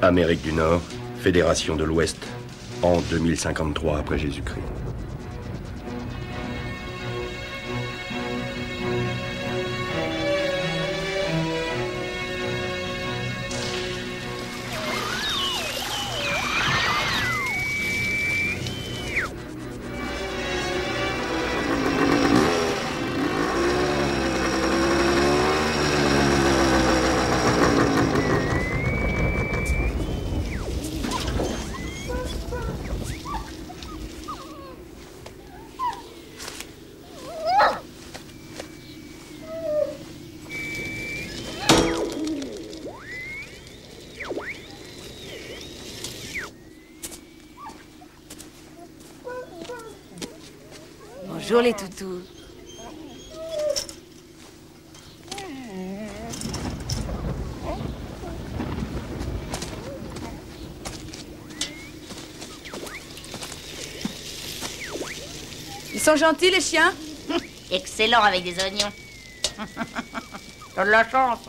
Amérique du Nord, Fédération de l'Ouest, en 2053 après Jésus-Christ. Bonjour les toutous. Ils sont gentils les chiens? Excellent avec des oignons. T'as de la chance.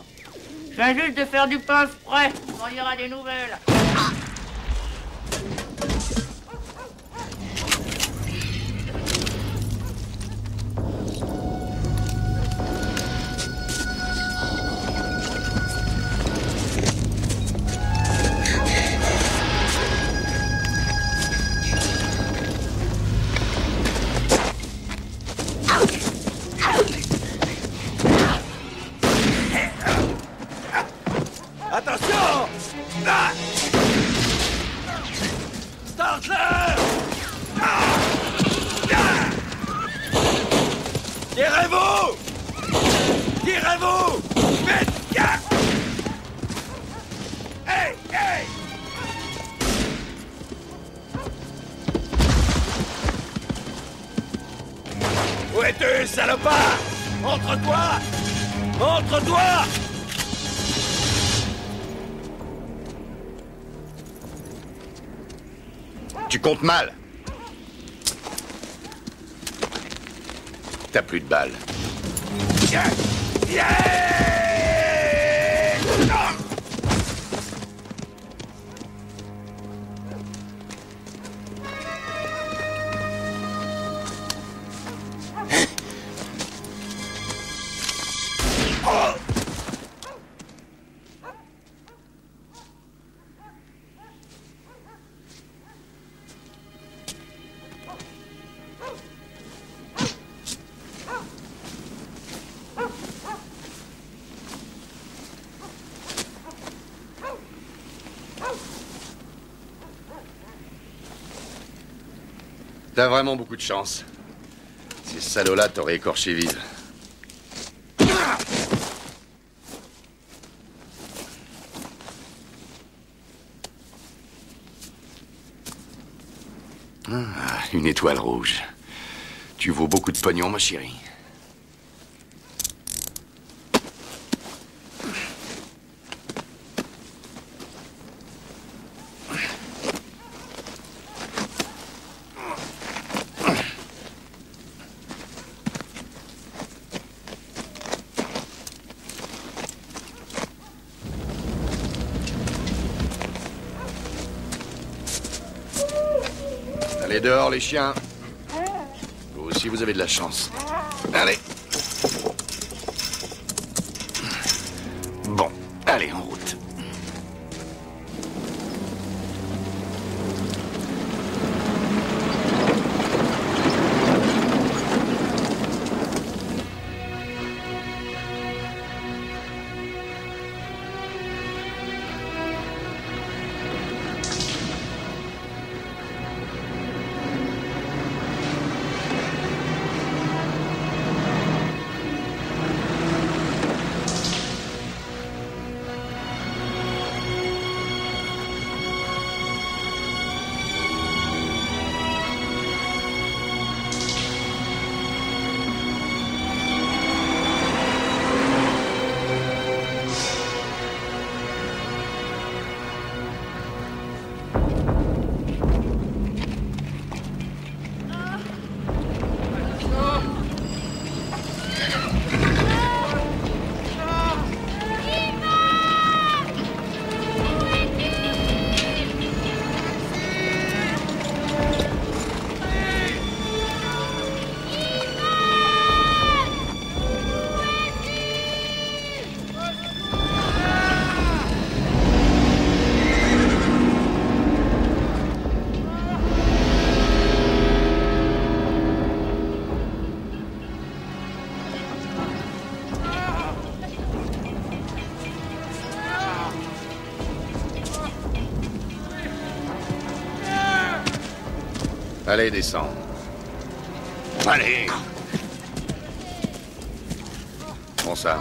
Je viens juste de faire du pain frais. Quand il y aura des nouvelles. Attention! Ah! Startler! Ah! Ah! Tirez-vous! Tirez-vous! Vite! Ah! Hey! Hey! Où es-tu, salopard? Montre-toi! Montre-toi! Tu comptes mal. T'as plus de balles. Yeah! Yeah! Ah! Oh! T'as vraiment beaucoup de chance. Ces salauds-là t'auraient écorché vive. Ah, une étoile rouge. Tu vaux beaucoup de pognon, ma chérie. Allez dehors, les chiens. Vous aussi, vous avez de la chance. Allez. Bon, allez, en route. Allez, descends. Allez. Prends ça.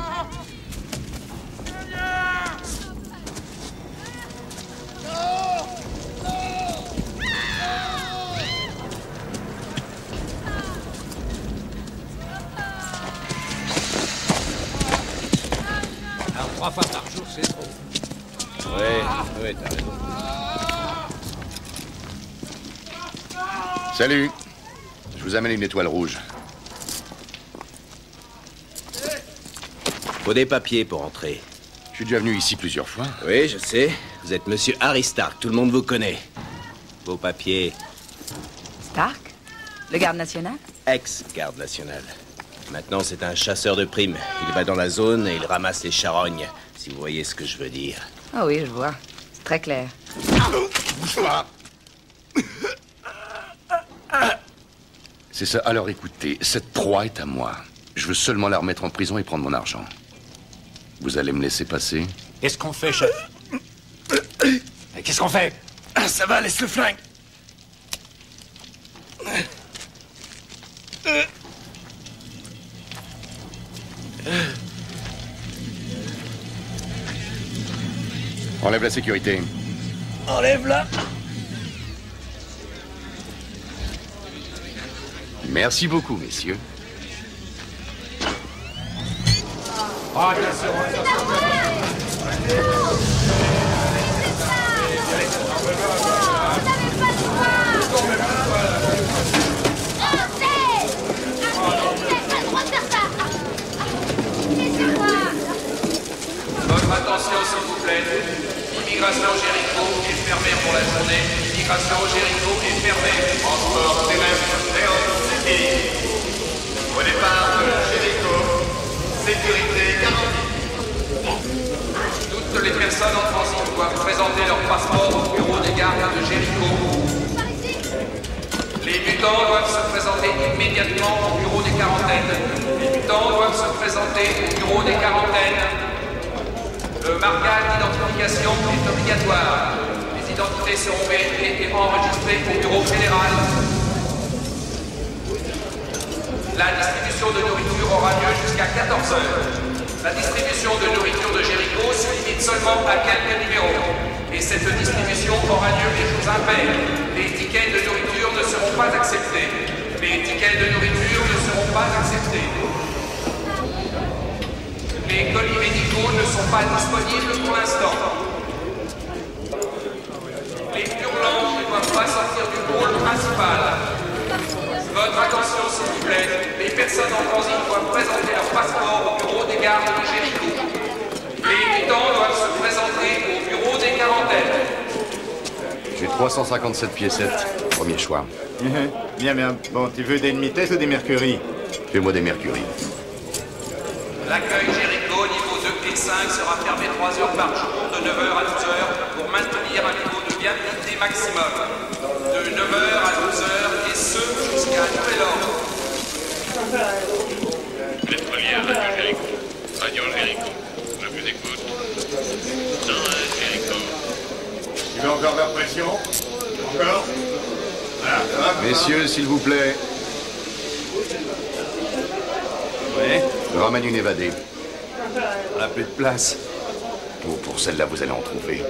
Alors, 3 fois par jour, c'est trop. Ouais, t'as raison. Salut. Je vous amène une étoile rouge. Faut des papiers pour entrer. Je suis déjà venu ici plusieurs fois. Oui, je sais. Vous êtes monsieur Harry Stark, tout le monde vous connaît. Vos papiers, Stark? Le garde national? ex-garde nationale. Maintenant, c'est un chasseur de primes. Il va dans la zone et il ramasse les charognes, si vous voyez ce que je veux dire. Ah oui, je vois. C'est très clair. C'est ça. Alors écoutez, cette proie est à moi. Je veux seulement la remettre en prison et prendre mon argent. Vous allez me laisser passer? Qu'est-ce qu'on fait, chef? Qu'est-ce qu'on fait? Ah, ça va, laisse le flingue. Enlève la sécurité. Enlève-la. Merci beaucoup, messieurs. Oh, bien sûr. Votre attention, s'il vous plaît. Immigration Jéricho est fermée pour la journée. Immigration Jéricho est fermée. Transport terrestre City. Au départ de Jéricho, sécurité garantie. Toutes les personnes en transit doivent présenter leur passeport au bureau des gardes de Jéricho. Les mutants doivent se présenter immédiatement au bureau des quarantaines. Les mutants doivent se présenter au bureau des quarantaines. Le marquage d'identification est obligatoire. Les identités seront vérifiées et enregistrées au bureau fédéral. La distribution de nourriture aura lieu jusqu'à 14 heures. La distribution de nourriture de Jéricho se limite seulement à quelques numéros. Et cette distribution aura lieu les jours impairs. Les tickets de nourriture ne seront pas acceptés. Les tickets de nourriture ne seront pas acceptés. Les colis médicaux ne sont pas disponibles pour l'instant. Les hurlants ne doivent pas sortir du hall principal. Votre attention, s'il vous plaît. Les personnes en transit doivent présenter leur passeport au bureau des gardes de Jéricho. Les mutants doivent se présenter au bureau des quarantaines. J'ai 357 piécettes. Premier choix. Bien, bien. Bon, tu veux des demi-têtes ou des mercury? Fais-moi des mercury. L'accueil Jéricho niveau 2 et 5 sera fermé 3 heures par jour de 9h à 12h pour maintenir un niveau de viabilité maximum. De 9h à 12h et ce jusqu'à nouvel ordre. Pétrolière, Radio Jéricho. Radio Jéricho. Je vous écoute. Jéricho. Tu veux encore faire pression? Encore? Voilà, ça va? Messieurs, s'il vous plaît. Oui? Je ramène une évadée. On n'a plus de place. Oh, pour celle-là, vous allez en trouver.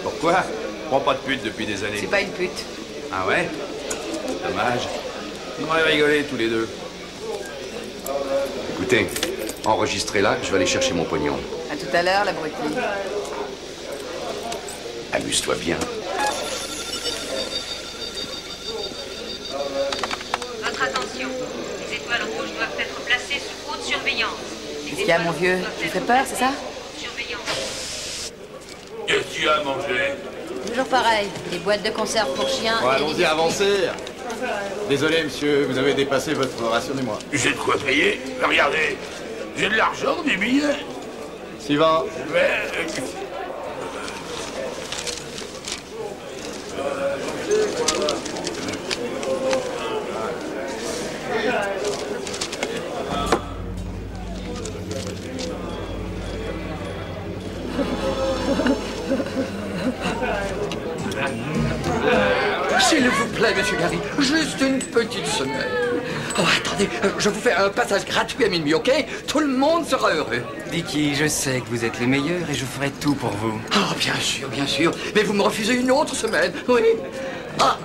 Pourquoi? Je prends pas de pute depuis des années. C'est pas une pute. Ah ouais? Dommage. On aurait rigolé tous les deux. Écoutez, enregistrez-la, je vais aller chercher mon pognon. À tout à l'heure, l'abruti. Amuse-toi bien. Votre attention. Les étoiles rouges doivent être placées sous haute surveillance. Qu'est-ce qu'il y a, mon vieux? Tu me fais peur, c'est ça? Surveillance. Qu'est-ce que tu as mangé? Toujours pareil, des boîtes de conserve pour chiens. Bon, et allons-y, des- avancez. Désolé, monsieur, vous avez dépassé votre ration du mois. J'ai de quoi payer. Regardez. J'ai de l'argent, des billets. Suivant. Mais... S'il vous plaît, monsieur Gary, je Une petite semaine. Oh, attendez, je vous fais un passage gratuit à minuit, ok? Tout le monde sera heureux. Dicky, je sais que vous êtes les meilleurs et je ferai tout pour vous. Oh, bien sûr. Mais vous me refusez une autre semaine, oui. Ah.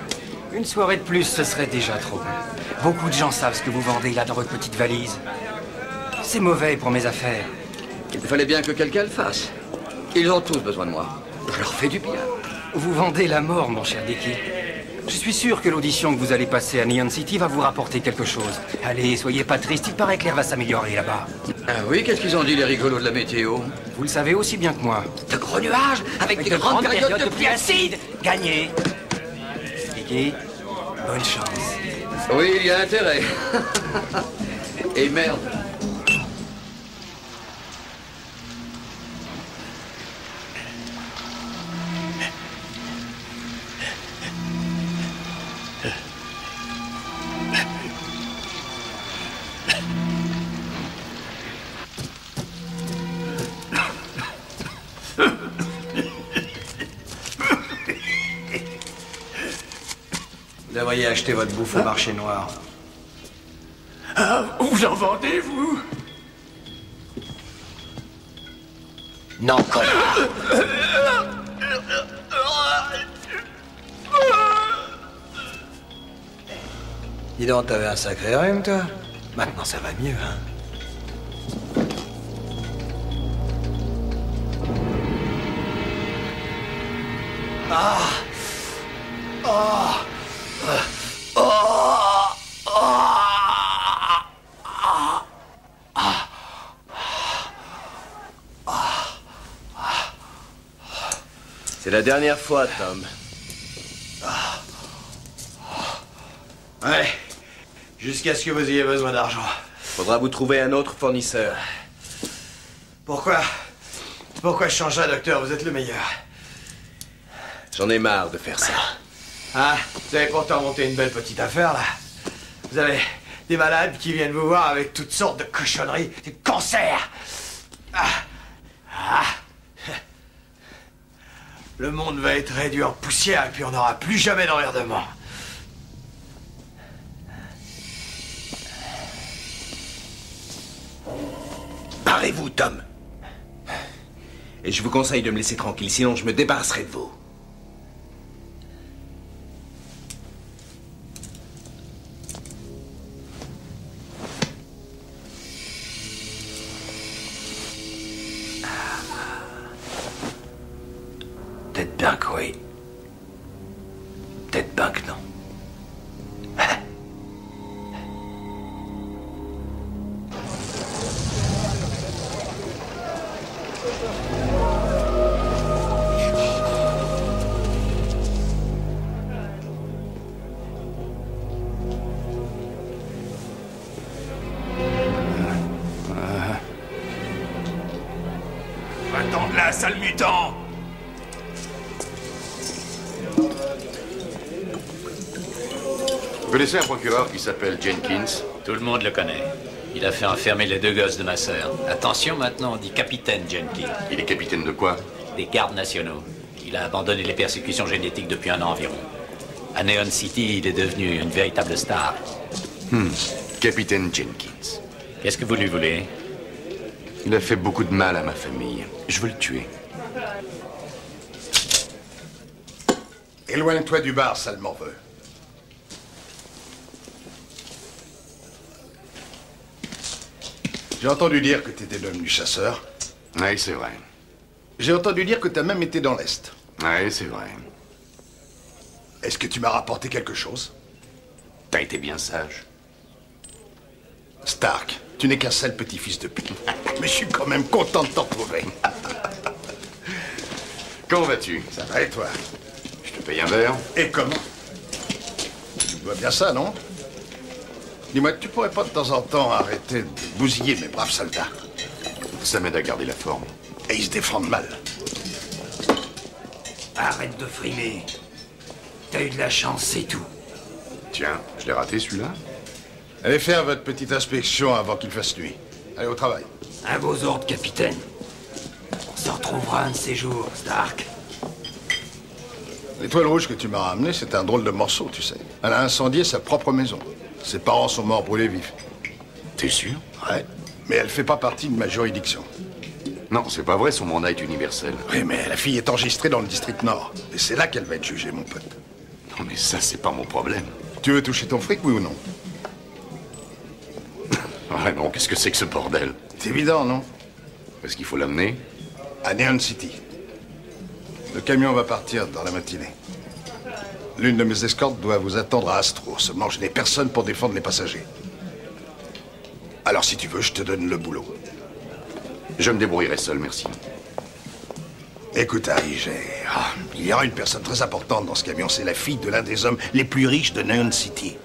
Une soirée de plus, ce serait déjà trop. Beaucoup de gens savent ce que vous vendez là dans votre petite valise. C'est mauvais pour mes affaires. Il fallait bien que quelqu'un le fasse. Ils ont tous besoin de moi. Je leur fais du bien. Vous vendez la mort, mon cher Dicky. Je suis sûr que l'audition que vous allez passer à Neon City va vous rapporter quelque chose. Allez, soyez pas triste, il paraît que l'air va s'améliorer là-bas. Ah oui, qu'est-ce qu'ils ont dit, les rigolos de la météo? Vous le savez aussi bien que moi. De gros nuages, avec des grandes périodes de pluie acide. Gagné. Dicky, bonne chance. Oui, il y a intérêt. Et merde. Vous devriez acheter votre bouffe au marché noir. Ah, vous en vendez, vous? Non, connard. Dis donc, t'avais un sacré rhume, toi? Maintenant, ça va mieux, hein? Ah! Oh! C'est la dernière fois, Tom. Ouais. Jusqu'à ce que vous ayez besoin d'argent. Faudra vous trouver un autre fournisseur. Pourquoi je changerais, docteur? Vous êtes le meilleur. J'en ai marre de faire ça. Ah, vous avez pourtant monté une belle petite affaire, là. Vous avez des malades qui viennent vous voir avec toutes sortes de cochonneries, des cancers. Le monde va être réduit en poussière et puis on n'aura plus jamais d'emmerdement. Barrez-vous, Tom. Et je vous conseille de me laisser tranquille, sinon je me débarrasserai de vous. Peut-être bien que oui. Peut-être bien que non. Va-t'en de là, sale mutant! Vous connaissez un procureur qui s'appelle Jenkins? Tout le monde le connaît. Il a fait enfermer les deux gosses de ma sœur. Attention, maintenant, on dit capitaine Jenkins. Il est capitaine de quoi? Des gardes nationaux. Il a abandonné les persécutions génétiques depuis un an environ. À Neon City, il est devenu une véritable star. Capitaine Jenkins. Qu'est-ce que vous lui voulez? Il a fait beaucoup de mal à ma famille. Je veux le tuer. Éloigne-toi du bar, sale morveux. J'ai entendu dire que t'étais devenu chasseur. Oui, c'est vrai. J'ai entendu dire que t'as même été dans l'Est. Oui, c'est vrai. Est-ce que tu m'as rapporté quelque chose? T'as été bien sage. Stark, tu n'es qu'un sale petit-fils de pute. Mais je suis quand même content de t'en retrouver. Comment vas-tu? Ça va et toi? Je te paye un verre. Et comment? Tu bois bien ça, non? Dis-moi, tu pourrais pas de temps en temps arrêter de bousiller mes braves soldats? Ça m'aide à garder la forme. Et ils se défendent mal. Arrête de frimer. T'as eu de la chance, c'est tout. Tiens, je l'ai raté celui-là. Allez faire votre petite inspection avant qu'il fasse nuit. Allez au travail. À vos ordres, capitaine. On se retrouvera un de ces jours, Stark. L'étoile rouge que tu m'as ramenée, c'est un drôle de morceau, tu sais. Elle a incendié sa propre maison. Ses parents sont morts brûlés vifs. T'es sûr? Ouais, mais elle fait pas partie de ma juridiction. Non, c'est pas vrai, son mandat est universel. Oui, mais la fille est enregistrée dans le district nord. Et c'est là qu'elle va être jugée, mon pote. Non, mais ça, c'est pas mon problème. Tu veux toucher ton fric, oui ou non? Ouais, non, qu'est-ce que c'est que ce bordel? C'est évident, non? Est-ce qu'il faut l'amener? À Neon City. Le camion va partir dans la matinée. L'une de mes escortes doit vous attendre à Astro. Seulement, je n'ai personne pour défendre les passagers. Alors, si tu veux, je te donne le boulot. Je me débrouillerai seul, merci. Écoute, Harry, il y aura une personne très importante dans ce camion. C'est la fille de l'un des hommes les plus riches de Neon City.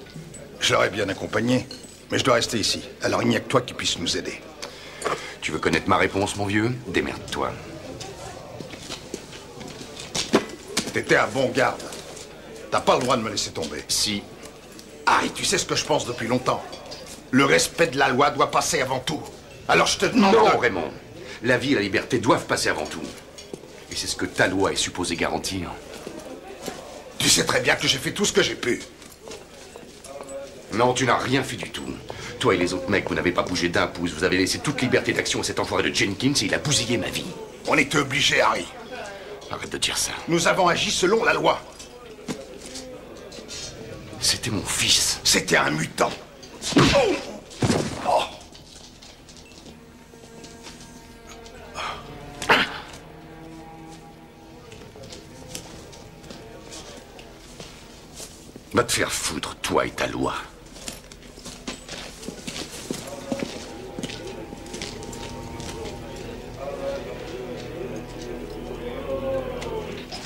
Je l'aurais bien accompagnée, mais je dois rester ici. Alors, il n'y a que toi qui puisse nous aider. Tu veux connaître ma réponse, mon vieux? Démerde-toi. T'étais un bon garde. T'as pas le droit de me laisser tomber. Si. Harry, tu sais ce que je pense depuis longtemps. Le respect de la loi doit passer avant tout. Alors je te demande... Non, Raymond. La vie et la liberté doivent passer avant tout. Et c'est ce que ta loi est supposée garantir. Tu sais très bien que j'ai fait tout ce que j'ai pu. Non, tu n'as rien fait du tout. Toi et les autres mecs, vous n'avez pas bougé d'un pouce. Vous avez laissé toute liberté d'action à cet enfoiré de Jenkins et il a bousillé ma vie. On était obligés, Harry. Arrête de dire ça. Nous avons agi selon la loi. C'était mon fils. C'était un mutant. Oh. Oh. Va te faire foutre, toi et ta loi.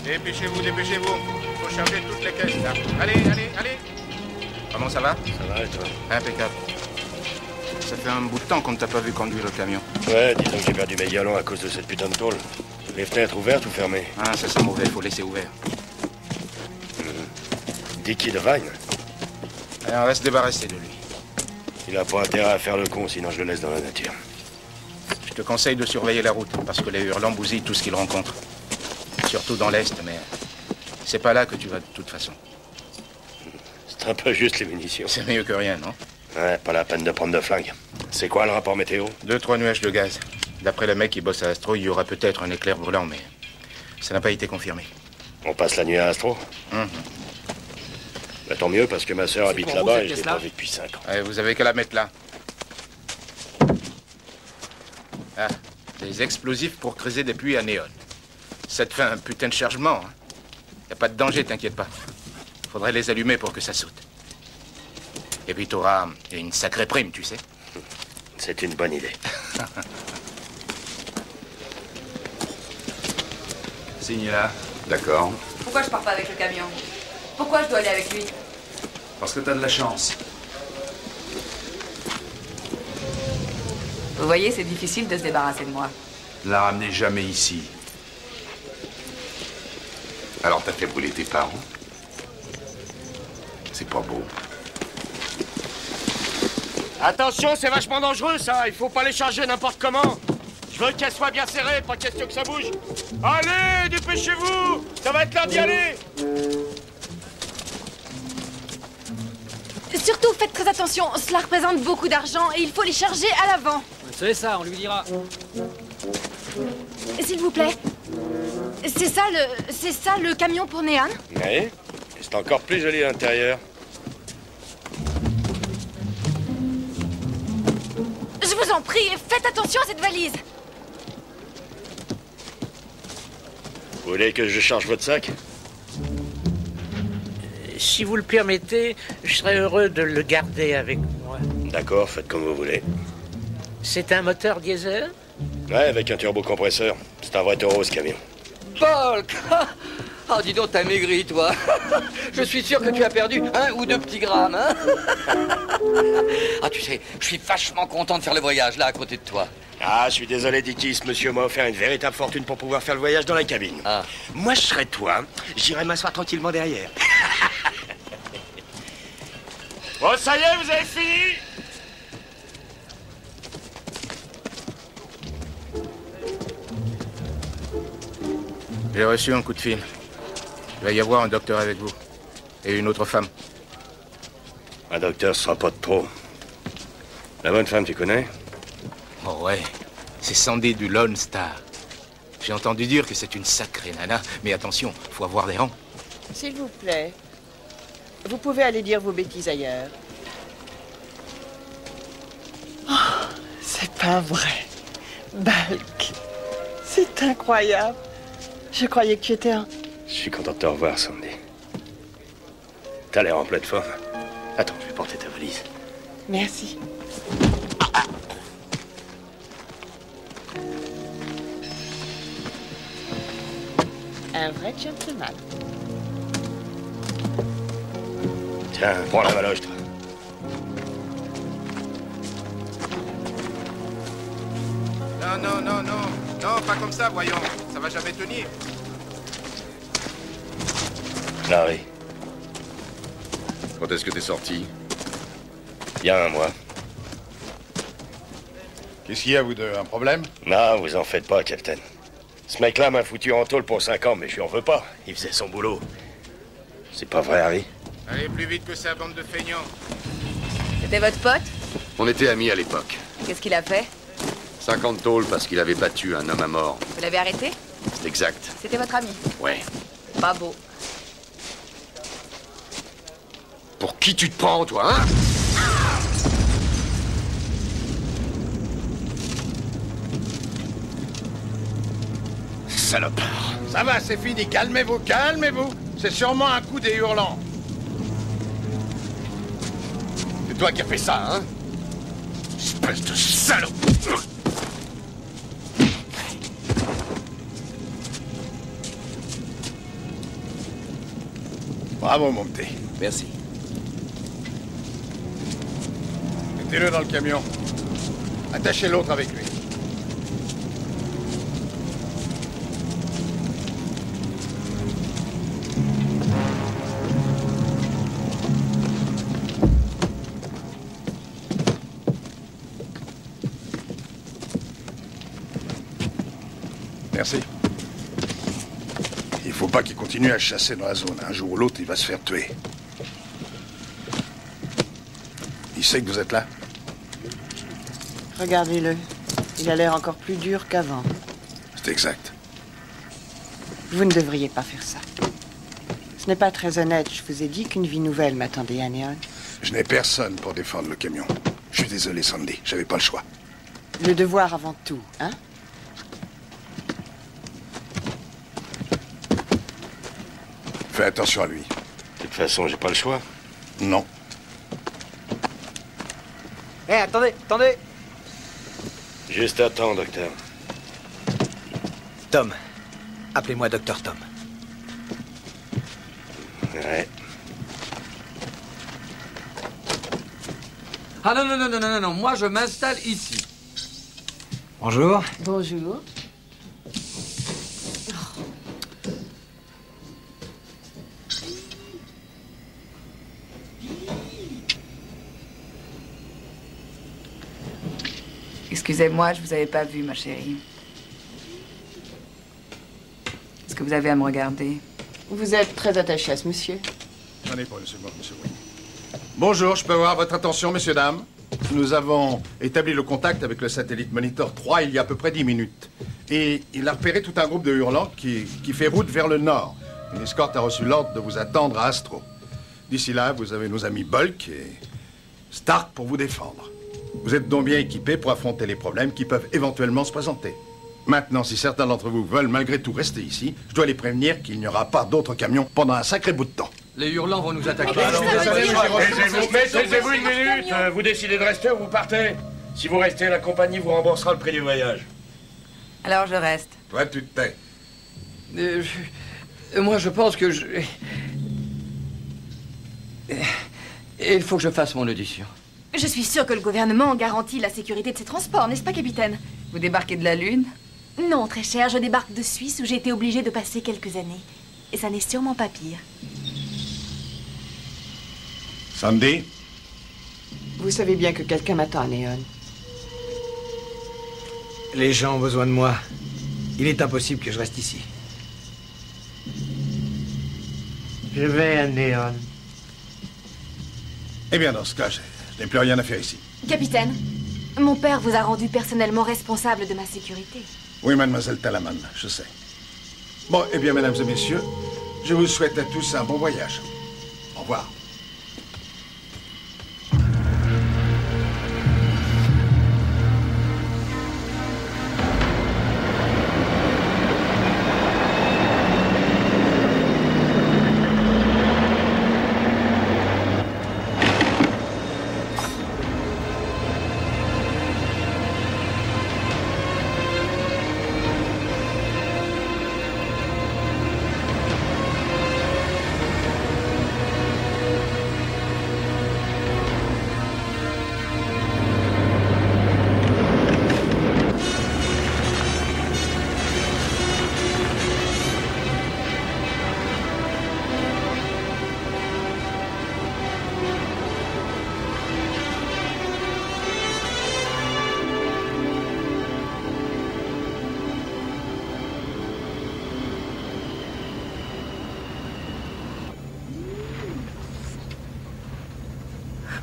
Dépêchez-vous, dépêchez-vous. Faut charger toutes les caisses, là. Allez, allez, allez. Comment ça va? Ça va, et toi? Impeccable. Ça fait un bout de temps qu'on ne t'a pas vu conduire le camion. Ouais, disons que j'ai perdu mes galons à cause de cette putain de tôle. Les fenêtres ouvertes ou fermées? Ah, ça sent mauvais, faut laisser ouvert. Dicky Devine? Allez, on va se débarrasser de lui. Il a pas intérêt à faire le con, sinon je le laisse dans la nature. Je te conseille de surveiller la route, parce que les hurlants bousillent tout ce qu'ils rencontrent. Surtout dans l'Est, mais c'est pas là que tu vas de toute façon. C'est un peu juste les munitions. C'est mieux que rien, non? Ouais, pas la peine de prendre de flingue. C'est quoi le rapport météo? 2-3 nuages de gaz. D'après le mec qui bosse à Astro, il y aura peut-être un éclair brûlant, mais ça n'a pas été confirmé. On passe la nuit à Astro? Bah, tant mieux, parce que ma sœur habite là-bas et je l'ai pas vue depuis 5 ans. Ouais, vous avez qu'à la mettre là. Ah, des explosifs pour creuser des puits à néon. Ça te fait un putain de chargement, hein. Y a pas de danger, t'inquiète pas. Faudrait les allumer pour que ça saute. Et puis t'auras une sacrée prime, tu sais. C'est une bonne idée. Signe là. D'accord. Pourquoi je pars pas avec le camion? Pourquoi je dois aller avec lui? Parce que t'as de la chance. Vous voyez, c'est difficile de se débarrasser de moi. Ne la ramenez jamais ici. Alors t'as fait brûler tes parents? C'est pas beau. Attention, c'est vachement dangereux, ça. Il faut pas les charger n'importe comment. Je veux qu'elles soient bien serrées, pas question que ça bouge. Allez, dépêchez-vous. Ça va être l'heure d'y aller. Surtout, faites très attention. Cela représente beaucoup d'argent et il faut les charger à l'avant. C'est ça, on lui dira. S'il vous plaît. C'est ça le camion pour Néon? Oui. C'est encore plus joli à l'intérieur. Je vous en prie, faites attention à cette valise. Vous voulez que je charge votre sac? Si vous le permettez, je serais heureux de le garder avec moi. D'accord, faites comme vous voulez. C'est un moteur diesel? Ouais, avec un turbocompresseur. C'est un vrai taureau, ce camion. Paul! Oh, dis donc, t'as maigri, toi. Je suis sûr que tu as perdu 1 ou 2 petits grammes, hein. Ah, tu sais, je suis vachement content de faire le voyage, là, à côté de toi. Ah, je suis désolé, Dicky, ce monsieur m'a offert une véritable fortune pour pouvoir faire le voyage dans la cabine. Ah. Moi, je serais toi, j'irais m'asseoir tranquillement derrière. Bon, ça y est, vous avez fini? J'ai reçu un coup de fil. Il va y avoir un docteur avec vous. Et une autre femme. Un docteur, ce sera pas de trop. La bonne femme, tu connais? Oh ouais, c'est Sandy du Lone Star. J'ai entendu dire que c'est une sacrée nana, mais attention, faut avoir des rangs. S'il vous plaît, vous pouvez aller dire vos bêtises ailleurs. Oh, c'est pas vrai. Bulk, c'est incroyable. Je croyais que tu étais un... Je suis content de te revoir, Sandy. T'as l'air en pleine forme. Attends, je vais porter ta valise. Merci. Un vrai gentleman. Tiens, prends la valoche, toi. Non, non, non, non. Non, pas comme ça, voyons. Ça va jamais tenir. Larry. Quand est-ce que t'es sorti? Il y a un mois. Qu'est-ce qu'il y a, vous deux? Un problème? Non, vous en faites pas, Captain. Ce mec-là m'a foutu en tôle pour 5 ans, mais je lui en veux pas. Il faisait son boulot. C'est pas vrai, Harry? Allez plus vite que ça, bande de feignants. C'était votre pote? On était amis à l'époque. Qu'est-ce qu'il a fait? 50 tôles parce qu'il avait battu un homme à mort. Vous l'avez arrêté? C'est exact. C'était votre ami? Ouais. Pas beau. Pour qui tu te prends, toi, hein? Salopard. Ça va, c'est fini. Calmez-vous, calmez-vous. C'est sûrement un coup des hurlants. C'est toi qui as fait ça, hein? Espèce de salaud! Bravo, mon petit. Merci. Mettez-le dans le camion. Attachez l'autre avec lui. Merci. Il faut pas qu'il continue à chasser dans la zone. Un jour ou l'autre, il va se faire tuer. Il sait que vous êtes là? Regardez-le. Il a l'air encore plus dur qu'avant. C'est exact. Vous ne devriez pas faire ça. Ce n'est pas très honnête. Je vous ai dit qu'une vie nouvelle m'attendait à Neon. Je n'ai personne pour défendre le camion. Je suis désolé, Sandy. J'avais pas le choix. Le devoir avant tout, hein? Fais attention à lui. De toute façon, j'ai pas le choix. Non. Hé, attendez, attendez. Juste à temps, docteur. Tom. Appelez-moi Docteur Tom. Ouais. Ah non, non, non, non, non, non, moi je m'installe ici. Bonjour. Bonjour. Excusez-moi, je vous avais pas vu, ma chérie. Est-ce que vous avez à me regarder? Vous êtes très attaché à ce monsieur. J'en ai pas une seconde, monsieur Wayne. Bonjour, je peux avoir votre attention, messieurs, dames? Nous avons établi le contact avec le satellite Monitor 3 il y a à peu près 10 minutes. Et il a repéré tout un groupe de hurlants qui fait route vers le nord. Une escorte a reçu l'ordre de vous attendre à Astro. D'ici là, vous avez nos amis Bulk et Stark pour vous défendre. Vous êtes donc bien équipés pour affronter les problèmes qui peuvent éventuellement se présenter. Maintenant, si certains d'entre vous veulent malgré tout rester ici, je dois les prévenir qu'il n'y aura pas d'autres camions pendant un sacré bout de temps. Les hurlants vont nous attaquer. Taisez-vous une minute. Vous décidez de rester ou vous partez? Si vous restez, la compagnie vous remboursera le prix du voyage. Alors je reste. Toi, tu te tais. Moi, je pense que je... Il faut que je fasse mon audition. Je suis sûre que le gouvernement garantit la sécurité de ces transports, n'est-ce pas, capitaine? Vous débarquez de la Lune? Non, très cher, je débarque de Suisse où j'ai été obligée de passer quelques années. Et ça n'est sûrement pas pire. Sandy? Vous savez bien que quelqu'un m'attend à Neon. Les gens ont besoin de moi. Il est impossible que je reste ici. Je vais à Néon. Eh bien, dans ce cas, je n'ai plus rien à faire ici. Capitaine, mon père vous a rendu personnellement responsable de ma sécurité. Oui, mademoiselle Talaman, je sais. Bon, eh bien, mesdames et messieurs, je vous souhaite à tous un bon voyage. Au revoir.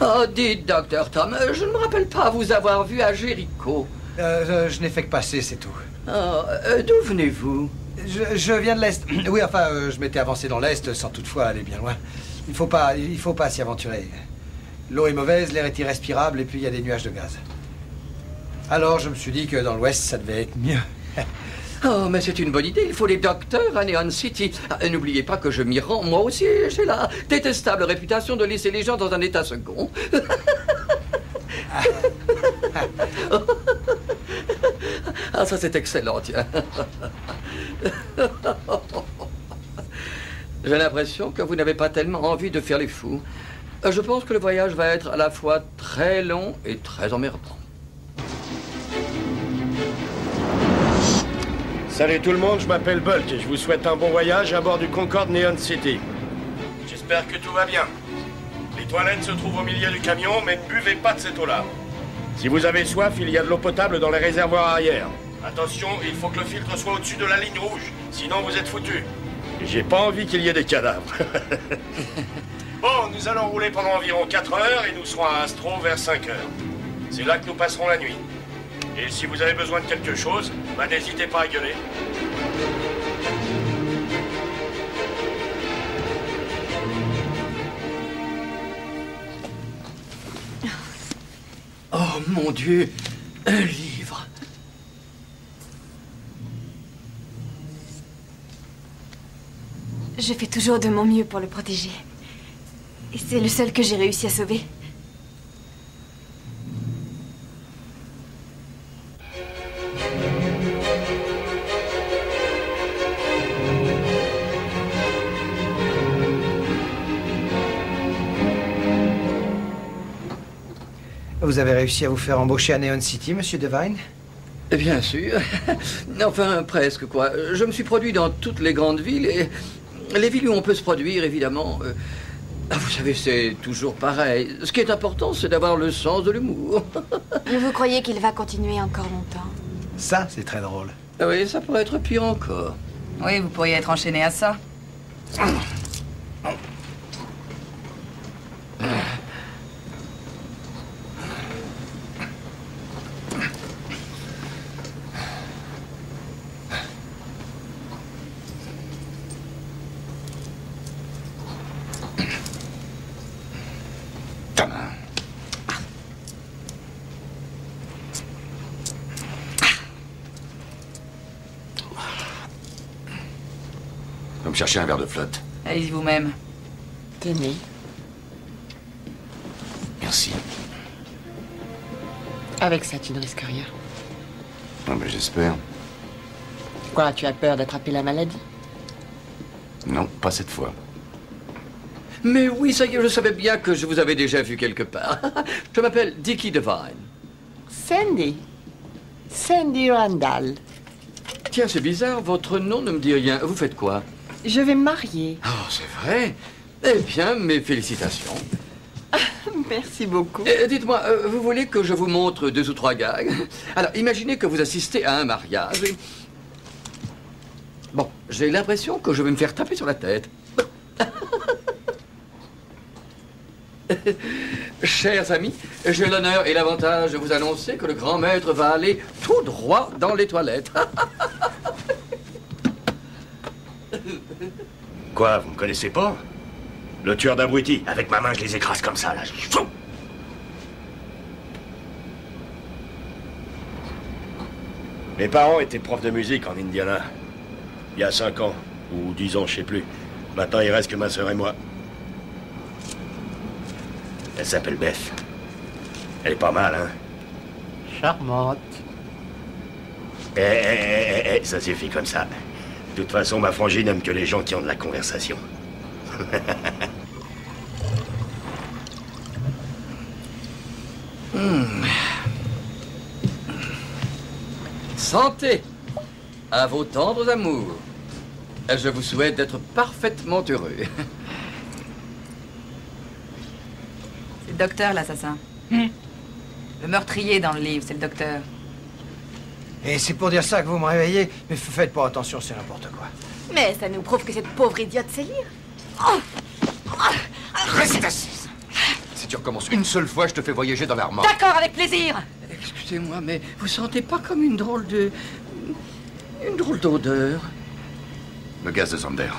Oh, dites, Dr. Tom, je ne me rappelle pas vous avoir vu à Jéricho. Je n'ai fait que passer, c'est tout. Oh, d'où venez-vous? Je viens de l'Est. Oui, enfin, je m'étais avancé dans l'Est sans toutefois aller bien loin. Il faut pas s'y aventurer. L'eau est mauvaise, l'air est irrespirable et puis il y a des nuages de gaz. Alors, je me suis dit que dans l'Ouest, ça devait être mieux. Oh, mais c'est une bonne idée. Il faut les docteurs à Neon City. N'oubliez pas que je m'y rends. Moi aussi, j'ai la détestable réputation de laisser les gens dans un état second. Ah, ça c'est excellent, tiens. J'ai l'impression que vous n'avez pas tellement envie de faire les fous. Je pense que le voyage va être à la fois très long et très emmerdant. Salut tout le monde, je m'appelle Bulk et je vous souhaite un bon voyage à bord du Concorde Neon City. J'espère que tout va bien. Les toilettes se trouvent au milieu du camion, mais ne buvez pas de cette eau-là. Si vous avez soif, il y a de l'eau potable dans les réservoirs arrière. Attention, il faut que le filtre soit au-dessus de la ligne rouge, sinon vous êtes foutus. Et j'ai pas envie qu'il y ait des cadavres. Bon, nous allons rouler pendant environ 4 heures et nous serons à Astro vers 5 heures. C'est là que nous passerons la nuit. Et si vous avez besoin de quelque chose, bah n'hésitez pas à gueuler. Oh mon Dieu, un livre. Je fais toujours de mon mieux pour le protéger. Et c'est le seul que j'ai réussi à sauver. Vous avez réussi à vous faire embaucher à Neon City, monsieur Devine? Bien sûr. Enfin, presque, quoi. Je me suis produit dans toutes les grandes villes et les villes où on peut se produire, évidemment. Vous savez, c'est toujours pareil. Ce qui est important, c'est d'avoir le sens de l'humour. Vous croyez qu'il va continuer encore longtemps? Ça, c'est très drôle. Oui, ça pourrait être pire encore. Oui, vous pourriez être enchaîné à ça. Va me chercher un verre de flotte. Allez-y vous-même. Tenez. Merci. Avec ça, tu ne risques rien. Non, mais j'espère. Quoi, tu as peur d'attraper la maladie? Non, pas cette fois. Mais oui, ça y est, je savais bien que je vous avais déjà vu quelque part. Je m'appelle Dickie Devine. Sandy. Sandy Randall. Tiens, c'est bizarre, votre nom ne me dit rien. Vous faites quoi? Je vais me marier. Oh, c'est vrai? Eh bien, mes félicitations. Merci beaucoup. Dites-moi, vous voulez que je vous montre 2 ou 3 gags? Alors, imaginez que vous assistez à un mariage. Et... Bon, j'ai l'impression que je vais me faire taper sur la tête. Chers amis, j'ai l'honneur et l'avantage de vous annoncer que le grand maître va aller tout droit dans les toilettes. Quoi, vous me connaissez pas? Le tueur d'abrutis. Avec ma main, je les écrase comme ça, là. Mes parents étaient profs de musique en Indiana. Il y a 5 ans. Ou 10 ans, je sais plus. Maintenant, il reste que ma sœur et moi. Elle s'appelle Beth. Elle est pas mal, hein? Charmante. Ça suffit comme ça. De toute façon, ma frangine n'aime que les gens qui ont de la conversation. Santé à vos tendres amours. Je vous souhaite d'être parfaitement heureux. C'est le docteur, l'assassin. Le meurtrier dans le livre, c'est le docteur. Et c'est pour dire ça que vous me réveillez? Mais faites pas attention, c'est n'importe quoi. Mais ça nous prouve que cette pauvre idiote sait lire. Reste assise. Si tu recommences une seule fois, je te fais voyager dans l'armoire. D'accord, avec plaisir. Excusez-moi, mais vous sentez pas comme une drôle de... une drôle d'odeur? Le gaz de Zander.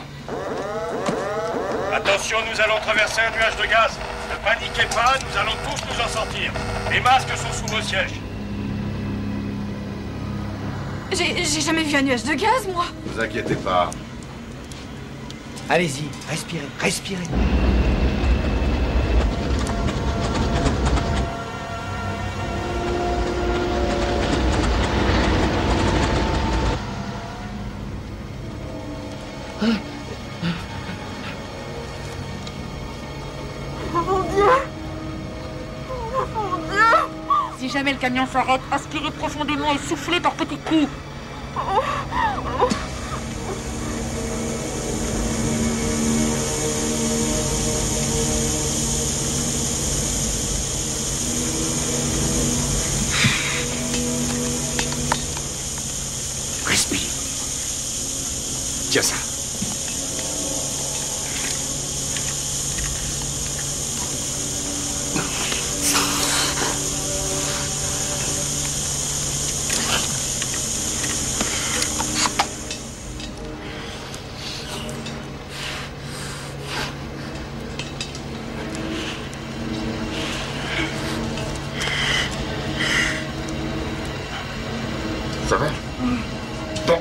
Attention, nous allons traverser un nuage de gaz. Ne paniquez pas, nous allons tous nous en sortir. Les masques sont sous vos sièges. J'ai jamais vu un nuage de gaz, moi. Ne vous inquiétez pas. Allez-y, respirez, respirez. Si jamais le camion s'arrête, aspirez profondément et soufflez par petits coups. Respire. Tiens ça. Ça va? Bon.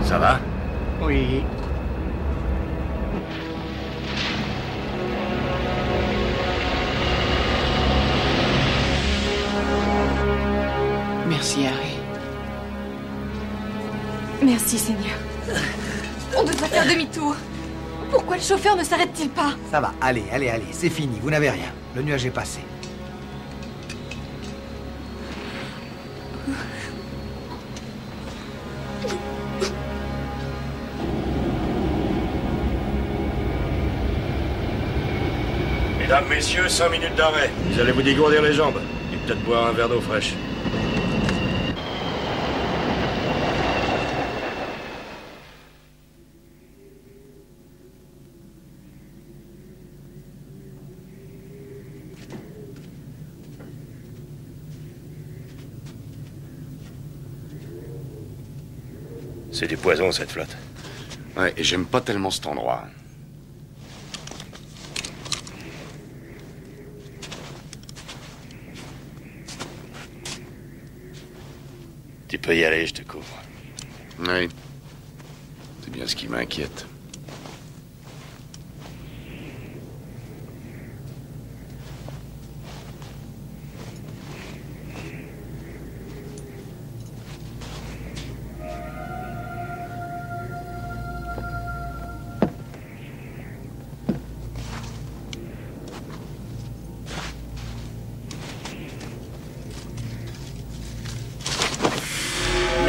Ça va? Oui. Merci, Harry. Merci, Seigneur. On devrait faire demi-tour. Pourquoi le chauffeur ne s'arrête-t-il pas? Ça va, allez, allez, allez, c'est fini, vous n'avez rien. Le nuage est passé. Mesdames, messieurs, 5 minutes d'arrêt. Vous allez vous dégourdir les jambes. Et peut-être boire un verre d'eau fraîche. C'est du poison, cette flotte. Ouais, et j'aime pas tellement cet endroit. Tu peux y aller, je te couvre. Oui. C'est bien ce qui m'inquiète.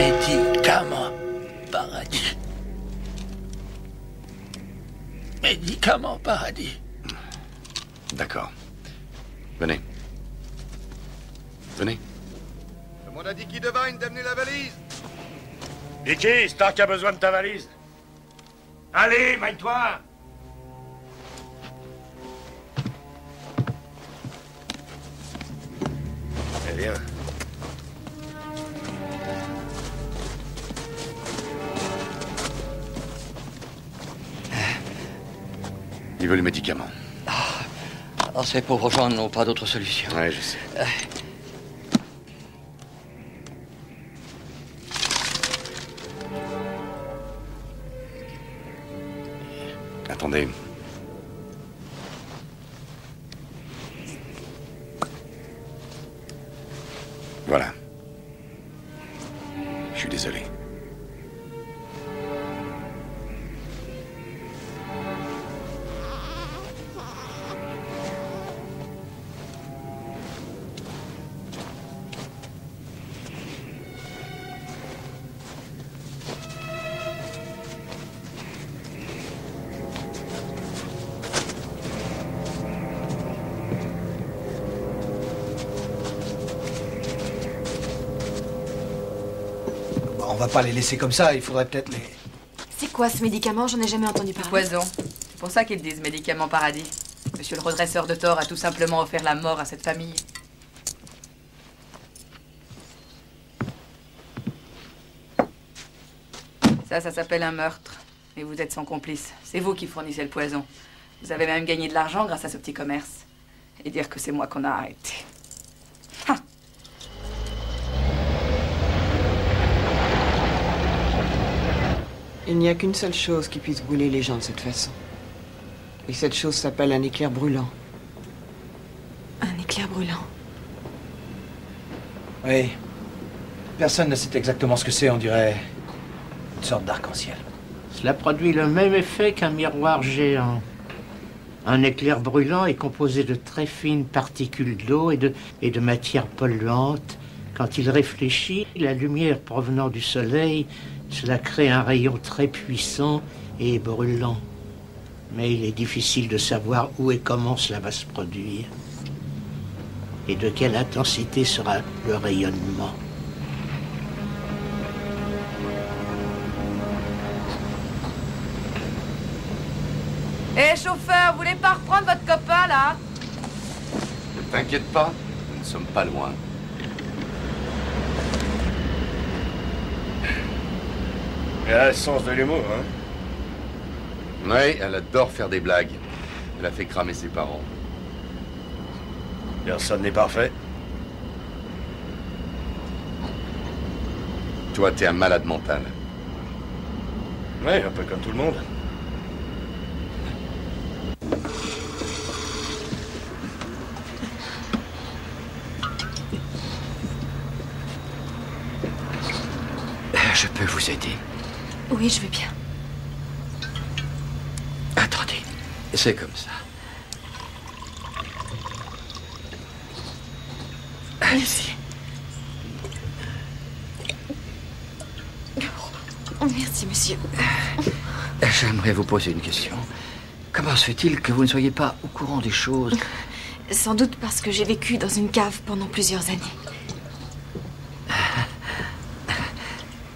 Médicament paradis. Médicament paradis. D'accord. Venez. Venez. On a dit qui Devine d'amener la valise. Vicky, Stark a besoin de ta valise. Allez, maille-toi. Eh bien. Il veut le médicament. Alors ces pauvres gens n'ont pas d'autre solution. Ouais, je sais. Attendez. Voilà. Je suis désolé. On va pas les laisser comme ça, il faudrait peut-être les... C'est quoi ce médicament? J'en ai jamais entendu parler. Poison. C'est pour ça qu'ils disent médicament paradis. Monsieur le redresseur de tort a tout simplement offert la mort à cette famille. Ça s'appelle un meurtre. Et vous êtes son complice. C'est vous qui fournissez le poison. Vous avez même gagné de l'argent grâce à ce petit commerce. Et dire que c'est moi qu'on a arrêté. Il n'y a qu'une seule chose qui puisse brûler les gens de cette façon. Et cette chose s'appelle un éclair brûlant. Un éclair brûlant. Oui. Personne ne sait exactement ce que c'est, on dirait une sorte d'arc-en-ciel. Cela produit le même effet qu'un miroir géant. Un éclair brûlant est composé de très fines particules d'eau et de matière polluante. Quand il réfléchit, la lumière provenant du soleil, cela crée un rayon très puissant et brûlant. Mais il est difficile de savoir où et comment cela va se produire. Et de quelle intensité sera le rayonnement. Hé, chauffeur, vous voulez pas reprendre votre copain, là? Ne t'inquiète pas, nous ne sommes pas loin. Elle a le sens de l'humour, hein? Oui, elle adore faire des blagues. Elle a fait cramer ses parents. Personne n'est parfait. Toi, t'es un malade mental. Oui, un peu comme tout le monde. Je peux vous aider. Oui, je vais bien. Attendez, c'est comme ça. Allez-y. Oh, merci, monsieur. J'aimerais vous poser une question. Comment se fait-il que vous ne soyez pas au courant des choses? Sans doute parce que j'ai vécu dans une cave pendant plusieurs années.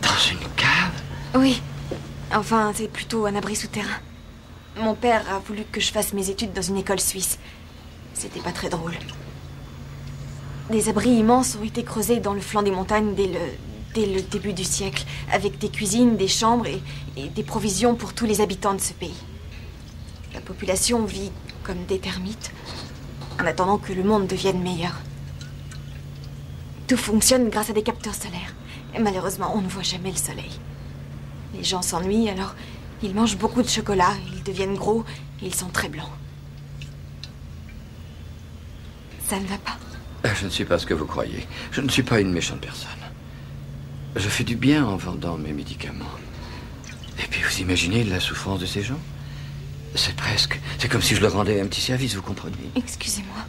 Dans une cave? Oui. Enfin, c'est plutôt un abri souterrain. Mon père a voulu que je fasse mes études dans une école suisse. C'était pas très drôle. Des abris immenses ont été creusés dans le flanc des montagnes dès le début du siècle, avec des cuisines, des chambres et des provisions pour tous les habitants de ce pays. La population vit comme des termites, en attendant que le monde devienne meilleur. Tout fonctionne grâce à des capteurs solaires. Et malheureusement, on ne voit jamais le soleil. Les gens s'ennuient, alors ils mangent beaucoup de chocolat, ils deviennent gros et ils sont très blancs. Ça ne va pas. Je ne suis pas ce que vous croyez. Je ne suis pas une méchante personne. Je fais du bien en vendant mes médicaments. Et puis vous imaginez la souffrance de ces gens? C'est presque... C'est comme si je leur rendais un petit service, vous comprenez? Excusez-moi.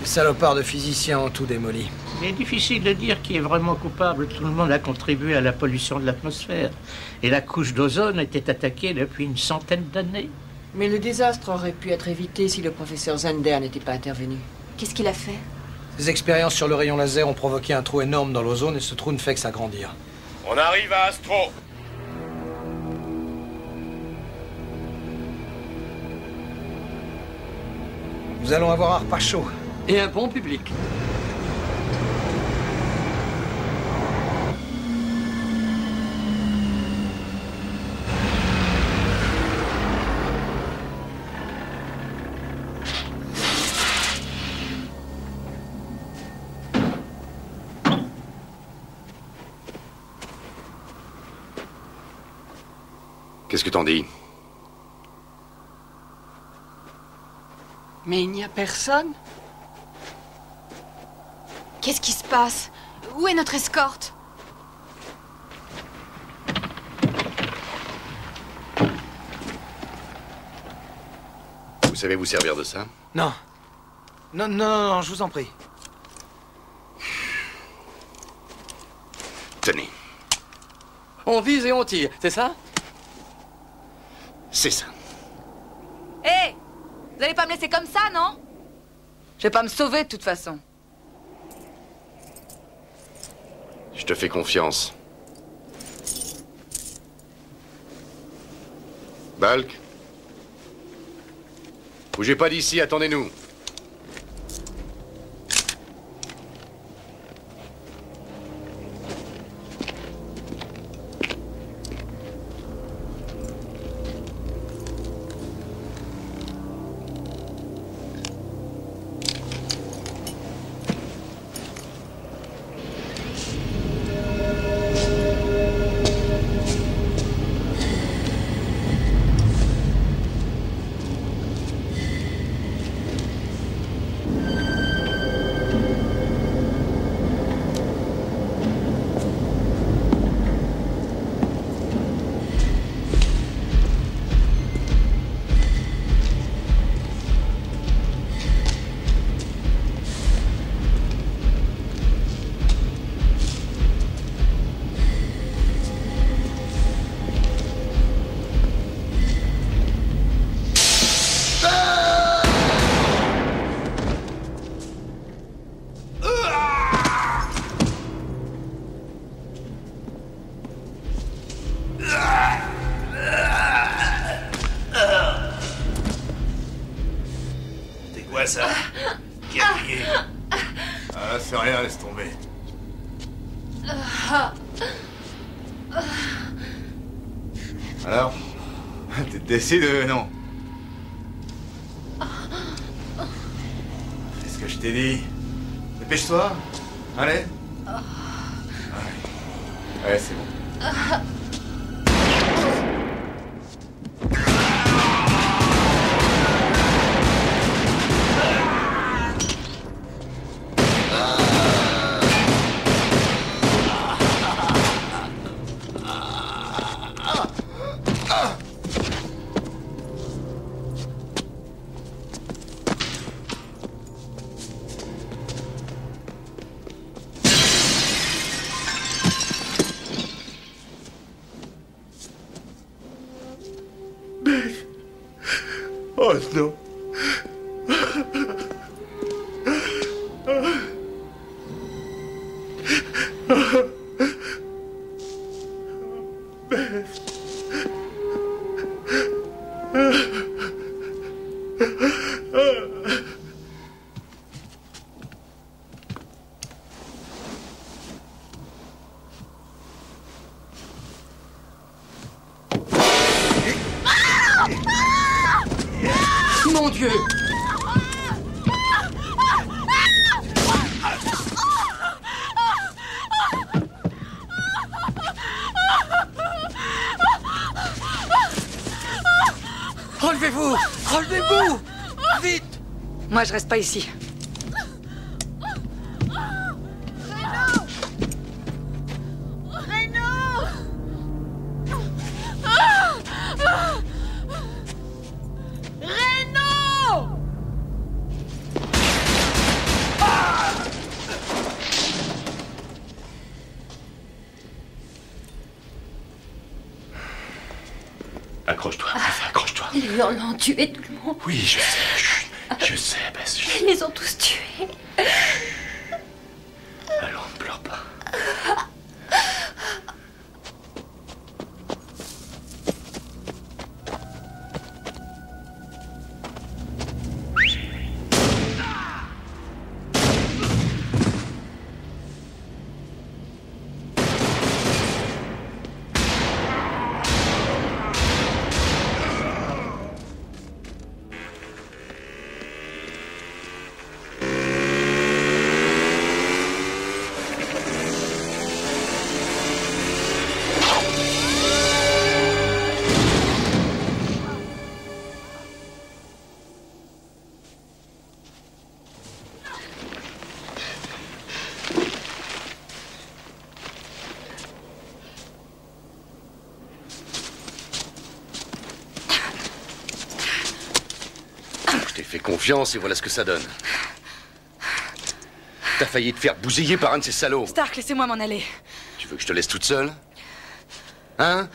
salopards de physiciens ont tout démoli. Il est difficile de dire qui est vraiment coupable. Tout le monde a contribué à la pollution de l'atmosphère. Et la couche d'ozone était attaquée depuis une centaine d'années. Mais le désastre aurait pu être évité si le professeur Zander n'était pas intervenu. Qu'est-ce qu'il a fait? Ses expériences sur le rayon laser ont provoqué un trou énorme dans l'ozone et ce trou ne fait que s'agrandir. On arrive à Astro. Nous allons avoir un repas chaud. Et un bon public. Qu'est-ce que t'en dis? Mais il n'y a personne. Qu'est-ce qui se passe? Où est notre escorte? Vous savez vous servir de ça? Non. Non, je vous en prie. Tenez. On vise et on tire, c'est ça? C'est ça. Hé! Vous allez pas me laisser comme ça, non? Je vais pas me sauver de toute façon. Je te fais confiance. Bulk? Bougez pas d'ici, attendez-nous. Ça? Qui a crié? Ah, c'est rien, laisse tomber. Alors? T'es décidé, non? Fais ce que je t'ai dit. Dépêche-toi. Allez. Ouais, c'est bon. Oh non. Mon Dieu! Relevez-vous! Relevez-vous! Vite! Moi, je reste pas ici. Les hurlants ont tué tout le monde. Oui, je sais. Je sais, Bess. Ils les ont tous tués. Allons, ne pleure pas. Je t'ai fait confiance et voilà ce que ça donne. T'as failli te faire bousiller par un de ces salauds. Stark, laissez-moi m'en aller. Tu veux que je te laisse toute seule? Hein?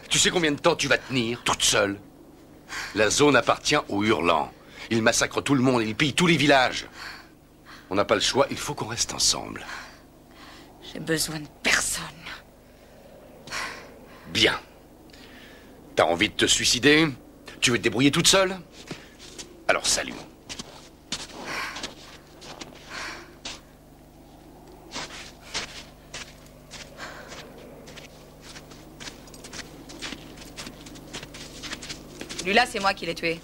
Tu sais combien de temps tu vas tenir, toute seule? La zone appartient aux hurlants. Ils massacrent tout le monde, ils pillent tous les villages. On n'a pas le choix, il faut qu'on reste ensemble. J'ai besoin de personne. Bien. T'as envie de te suicider? Tu veux te débrouiller toute seule? Alors salut. Lui-là, c'est moi qui l'ai tué.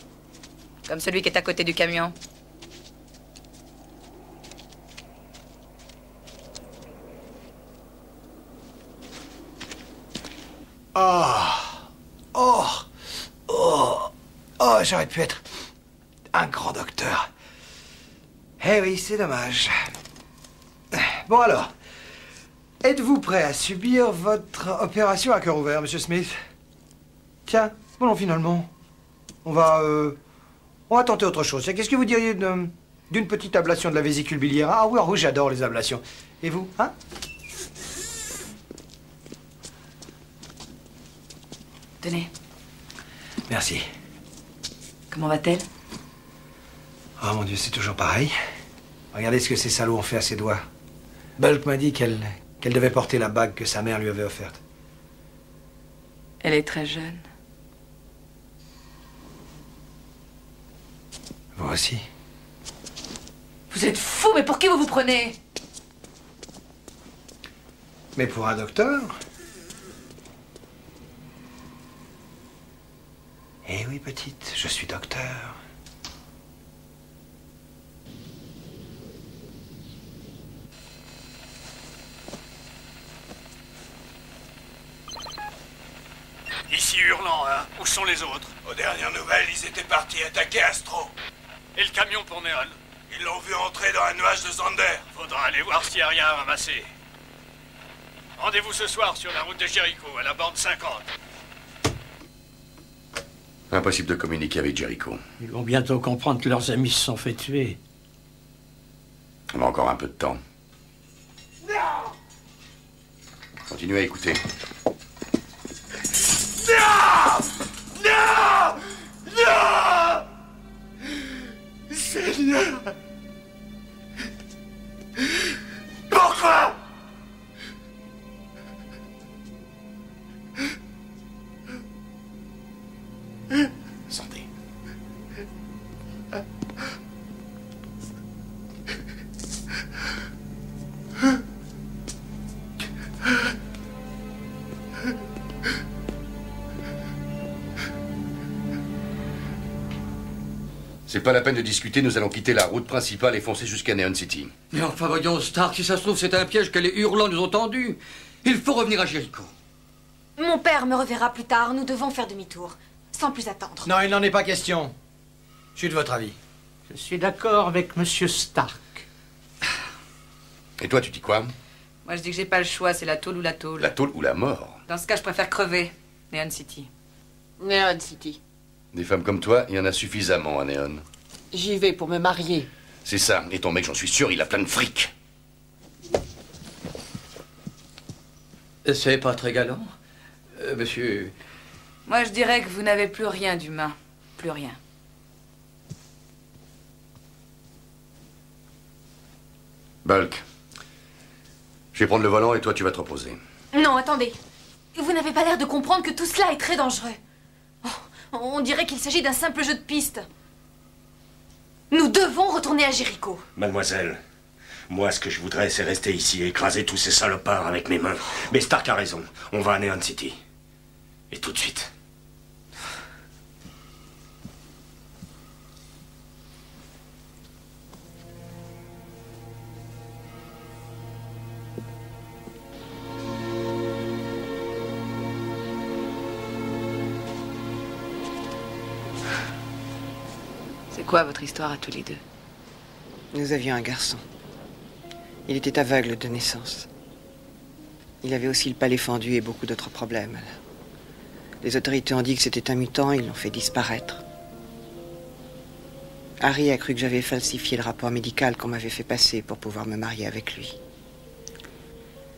Comme celui qui est à côté du camion. J'aurais pu être un grand docteur. Eh oui, c'est dommage. Bon alors, êtes-vous prêt à subir votre opération à cœur ouvert, monsieur Smith? Tiens, bon non, finalement, on va tenter autre chose. Qu'est-ce que vous diriez d'une petite ablation de la vésicule biliaire? Ah oui, j'adore les ablations. Et vous, hein? Tenez. Merci. Comment va-t-elle? Oh mon Dieu, c'est toujours pareil. Regardez ce que ces salauds ont fait à ses doigts. Bulk m'a dit qu'elle devait porter la bague que sa mère lui avait offerte. Elle est très jeune. Vous aussi? Vous êtes fou, mais pour qui vous vous prenez? Mais pour un docteur? Eh oui, petite, je suis docteur. Ici Hurlant, hein. Où sont les autres? Aux dernières nouvelles, ils étaient partis attaquer Astro. Et le camion pour Neon? Ils l'ont vu entrer dans un nuage de Zander. Faudra aller voir s'il n'y a rien à ramasser. Rendez-vous ce soir sur la route de Jericho, à la bande 50. Impossible de communiquer avec Jericho. Ils vont bientôt comprendre que leurs amis se sont fait tuer. On a encore un peu de temps. Continuez à écouter. Non! Non! Non! Seigneur! Pourquoi? Sortez. C'est pas la peine de discuter, nous allons quitter la route principale et foncer jusqu'à Neon City. Mais enfin, voyons, Stark, si ça se trouve, c'est un piège que les hurlants nous ont tendu. Il faut revenir à Jericho. Mon père me reverra plus tard. Nous devons faire demi-tour. Sans plus attendre. Non, il n'en est pas question. Je suis de votre avis. Je suis d'accord avec Monsieur Stark. Et toi, tu dis quoi? Moi, je dis que j'ai pas le choix, c'est la tôle ou la tôle. La tôle ou la mort? Dans ce cas, je préfère crever. Neon City. Neon City. Des femmes comme toi, il y en a suffisamment à Neon. J'y vais pour me marier. C'est ça. Et ton mec, j'en suis sûr, il a plein de fric. C'est pas très galant, monsieur. Moi, je dirais que vous n'avez plus rien d'humain. plus rien. Bulk, je vais prendre le volant et toi tu vas te reposer. Non, attendez. Vous n'avez pas l'air de comprendre que tout cela est très dangereux. Oh, on dirait qu'il s'agit d'un simple jeu de piste. Nous devons retourner à Jéricho. Mademoiselle, moi ce que je voudrais c'est rester ici et écraser tous ces salopards avec mes mains. Mais Stark a raison, on va à Neon City. Et tout de suite. C'est quoi votre histoire à tous les deux? Nous avions un garçon. Il était aveugle de naissance. Il avait aussi le palais fendu et beaucoup d'autres problèmes. Les autorités ont dit que c'était un mutant et ils l'ont fait disparaître. Harry a cru que j'avais falsifié le rapport médical qu'on m'avait fait passer pour pouvoir me marier avec lui.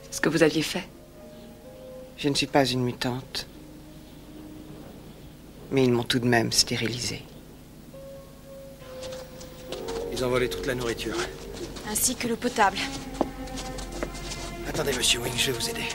Ce que vous aviez fait? Je ne suis pas une mutante. Mais ils m'ont tout de même stérilisée. Ils ont volé toute la nourriture. Ainsi que l'eau potable. Attendez, monsieur Wing, je vais vous aider.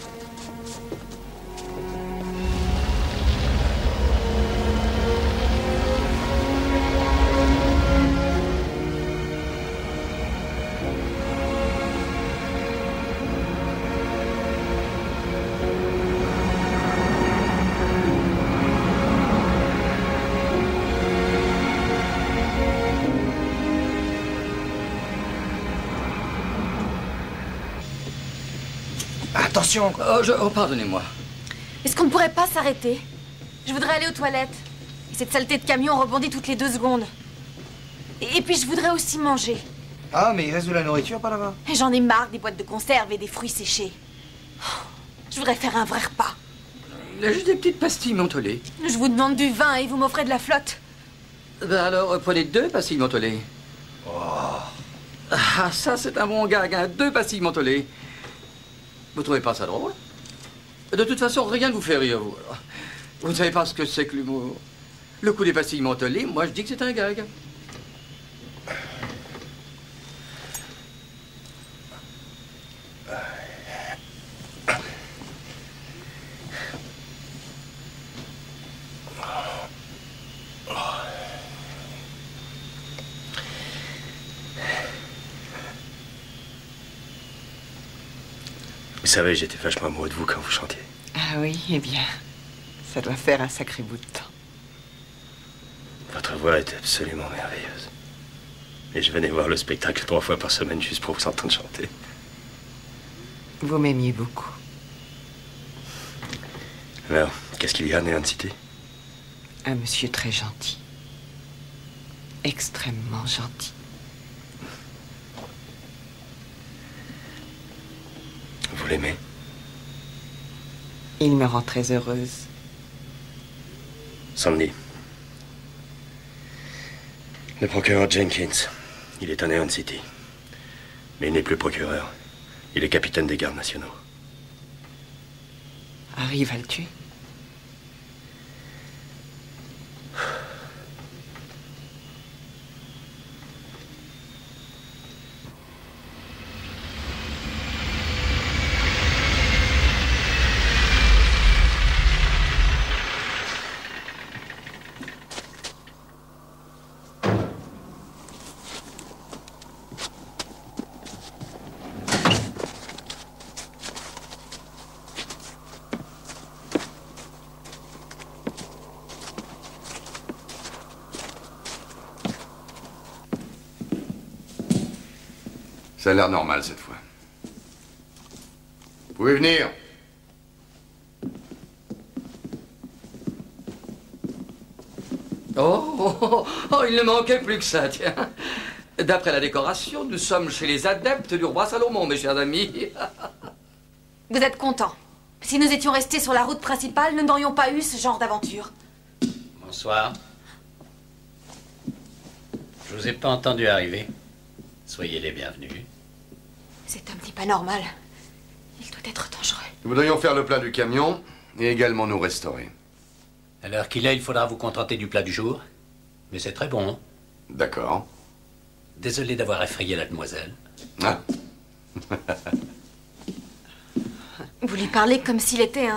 Attention! Oh, pardonnez-moi. Est-ce qu'on ne pourrait pas s'arrêter? Je voudrais aller aux toilettes. Et cette saleté de camion rebondit toutes les 2 secondes. Et puis je voudrais aussi manger. Ah, mais il reste de la nourriture par là-bas. Et j'en ai marre des boîtes de conserve et des fruits séchés. Oh, je voudrais faire un vrai repas. Il a juste des petites pastilles mentholées. Je vous demande du vin et vous m'offrez de la flotte. Ben alors, prenez 2 pastilles mentholées. Oh. Ah, ça c'est un bon gag, hein. 2 pastilles mentholées. Vous trouvez pas ça drôle? De toute façon, rien ne vous fait rire, vous. Alors. Vous ne savez pas ce que c'est que l'humour. Le coup des pastilles mentholées, moi je dis que c'est un gag. Vous savez, j'étais vachement amoureux de vous quand vous chantiez. Ah oui, eh bien, ça doit faire un sacré bout de temps. Votre voix était absolument merveilleuse. Et je venais voir le spectacle 3 fois par semaine juste pour vous entendre chanter. Vous m'aimiez beaucoup. Alors, qu'est-ce qu'il y a à Neon City? Un monsieur très gentil. Extrêmement gentil. Vous l'aimez? Il me rend très heureuse. Sandy. Le procureur Jenkins. Il est à Neon City. Mais il n'est plus procureur. Il est capitaine des gardes nationaux. Harry va le tuer. Ça a l'air normal cette fois. Vous pouvez venir. Oh, il ne manquait plus que ça, tiens. D'après la décoration, nous sommes chez les adeptes du roi Salomon, mes chers amis. Vous êtes content. Si nous étions restés sur la route principale, nous n'aurions pas eu ce genre d'aventure. Bonsoir. Je vous ai pas entendu arriver. Soyez les bienvenus. Cet homme n'est pas normal. Il doit être dangereux. Nous voudrions faire le plein du camion et également nous restaurer. À l'heure qu'il est, il faudra vous contenter du plat du jour. Mais c'est très bon. D'accord. Désolé d'avoir effrayé la demoiselle. Ah. Vous lui parlez comme s'il était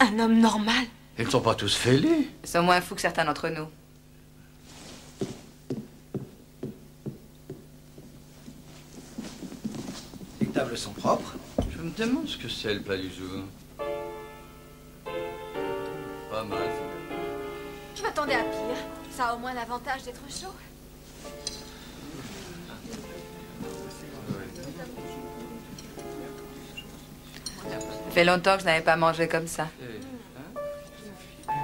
un homme normal. Ils ne sont pas tous fêlés. Ils sont moins fous que certains d'entre nous. Les tables sont propres. Je me demande ce que c'est le plat du jour. Pas mal. Je m'attendais à pire. Ça a au moins l'avantage d'être chaud. Ça fait longtemps que je n'avais pas mangé comme ça. Vous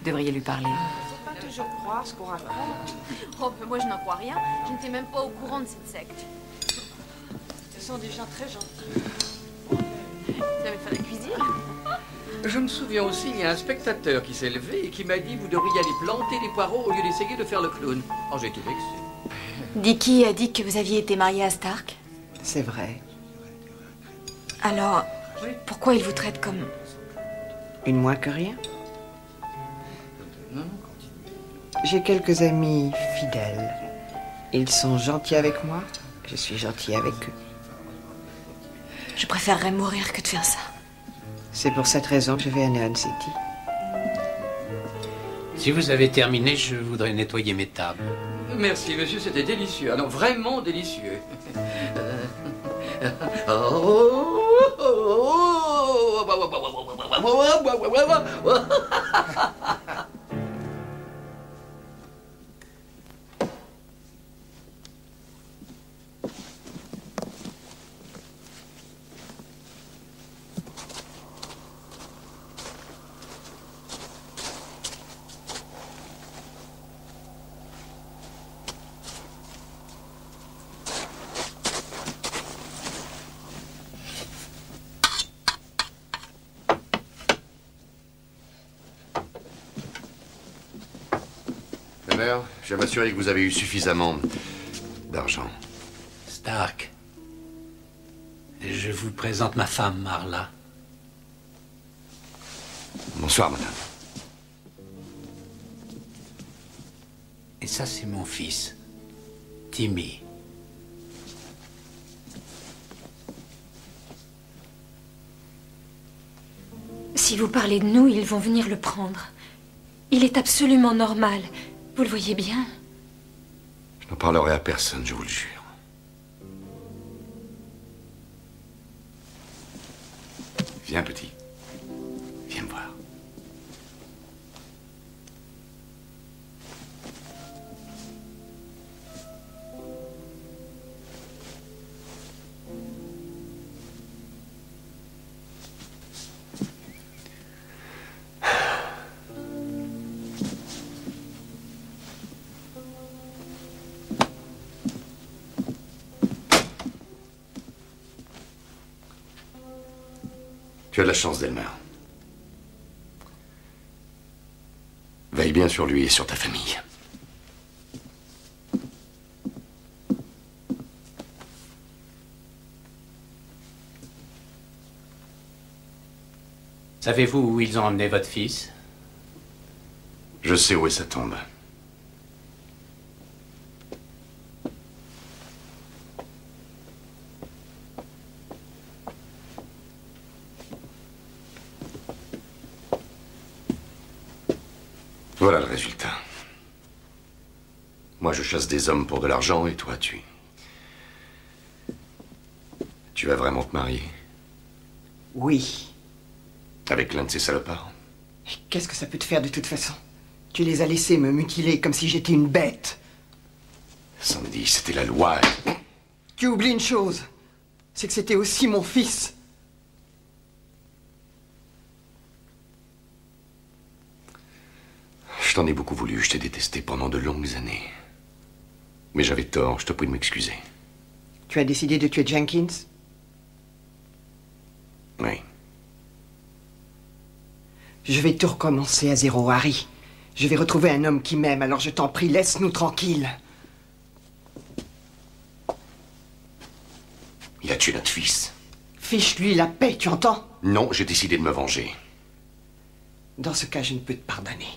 devriez lui parler. Faut pas toujours croire ce qu'on raconte. Oh, mais moi je n'en crois rien. Je n'étais même pas au courant de cette secte. Ce sont des gens très gentils. Vous avez fait la cuisine? Je me souviens aussi, il y a un spectateur qui s'est levé et qui m'a dit « Vous devriez aller planter des poireaux au lieu d'essayer de faire le clown. » Oh, j'ai été vexé. Dickie a dit que vous aviez été marié à Stark. C'est vrai. Alors, pourquoi il vous traite comme... Une moins que rien. J'ai quelques amis fidèles. Ils sont gentils avec moi. Je suis gentil avec eux. Je préférerais mourir que de faire ça. C'est pour cette raison que je vais à Neon City. Si vous avez terminé, je voudrais nettoyer mes tables. Merci, monsieur, c'était délicieux. Ah non, vraiment délicieux. Je vais m'assurer que vous avez eu suffisamment d'argent. Stark, je vous présente ma femme, Marla. Bonsoir, madame. Et ça, c'est mon fils, Timmy. Si vous parlez de nous, ils vont venir le prendre. Il est absolument normal. Vous le voyez bien. Je n'en parlerai à personne, je vous le jure. Viens, petit. Viens me voir. Tu as de la chance, Delmer. Veille bien sur lui et sur ta famille. Savez-vous où ils ont emmené votre fils? Je sais où est sa tombe. Voilà le résultat. Moi, je chasse des hommes pour de l'argent et toi, tu vas vraiment te marier? Oui. Avec l'un de ces salopards? Qu'est-ce que ça peut te faire de toute façon? Tu les as laissés me mutiler comme si j'étais une bête. Sandy, c'était la loi. Tu oublies une chose. C'est que c'était aussi mon fils. Je t'en ai beaucoup voulu, je t'ai détesté pendant de longues années. Mais j'avais tort, je te prie de m'excuser. Tu as décidé de tuer Jenkins? Oui. Je vais tout recommencer à zéro, Harry. Je vais retrouver un homme qui m'aime, alors je t'en prie, laisse-nous tranquilles. Il a tué notre fils. Fiche-lui la paix, tu entends? Non, j'ai décidé de me venger. Dans ce cas, je ne peux te pardonner.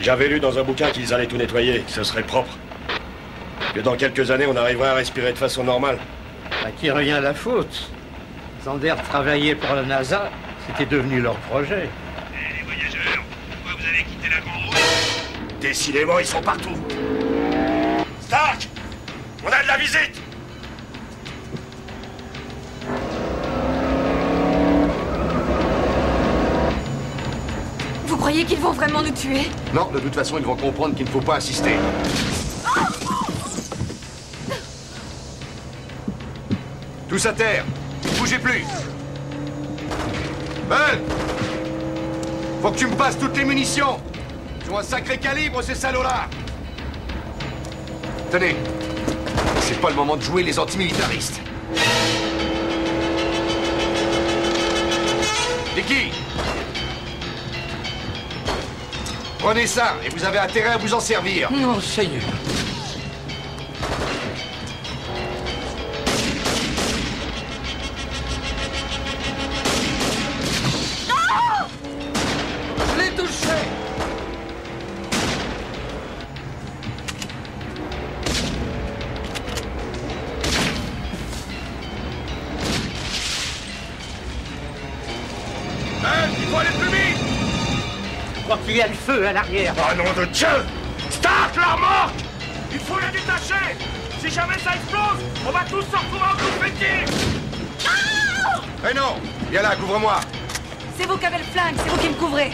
J'avais lu dans un bouquin qu'ils allaient tout nettoyer, que ce serait propre. Que dans quelques années, on arriverait à respirer de façon normale. À qui rien la faute. Zander travaillait pour la NASA, c'était devenu leur projet. Les voyageurs, pourquoi vous avez quitté la grande route? Décidément, ils sont partout. Stark! On a de la visite! Vous croyez qu'ils vont vraiment nous tuer? Non, de toute façon, ils vont comprendre qu'il ne faut pas insister. Tous à terre! Bougez plus! Bull! Faut que tu me passes toutes les munitions! Ils ont un sacré calibre, ces salauds-là! Tenez! C'est pas le moment de jouer les antimilitaristes! Dickie! Prenez ça, et vous avez intérêt à vous en servir! Non, Seigneur! Je l'ai touché! Il faut aller plus vite! Je crois qu'il y a le feu à l'arrière. Oh nom de Dieu! Stark, la remorque! Il faut la détacher! Si jamais ça explose, on va tous se retrouver en coup de fétiche! Eh non! Viens là, couvre-moi! C'est vous qui avez le flingue, c'est vous qui me couvrez.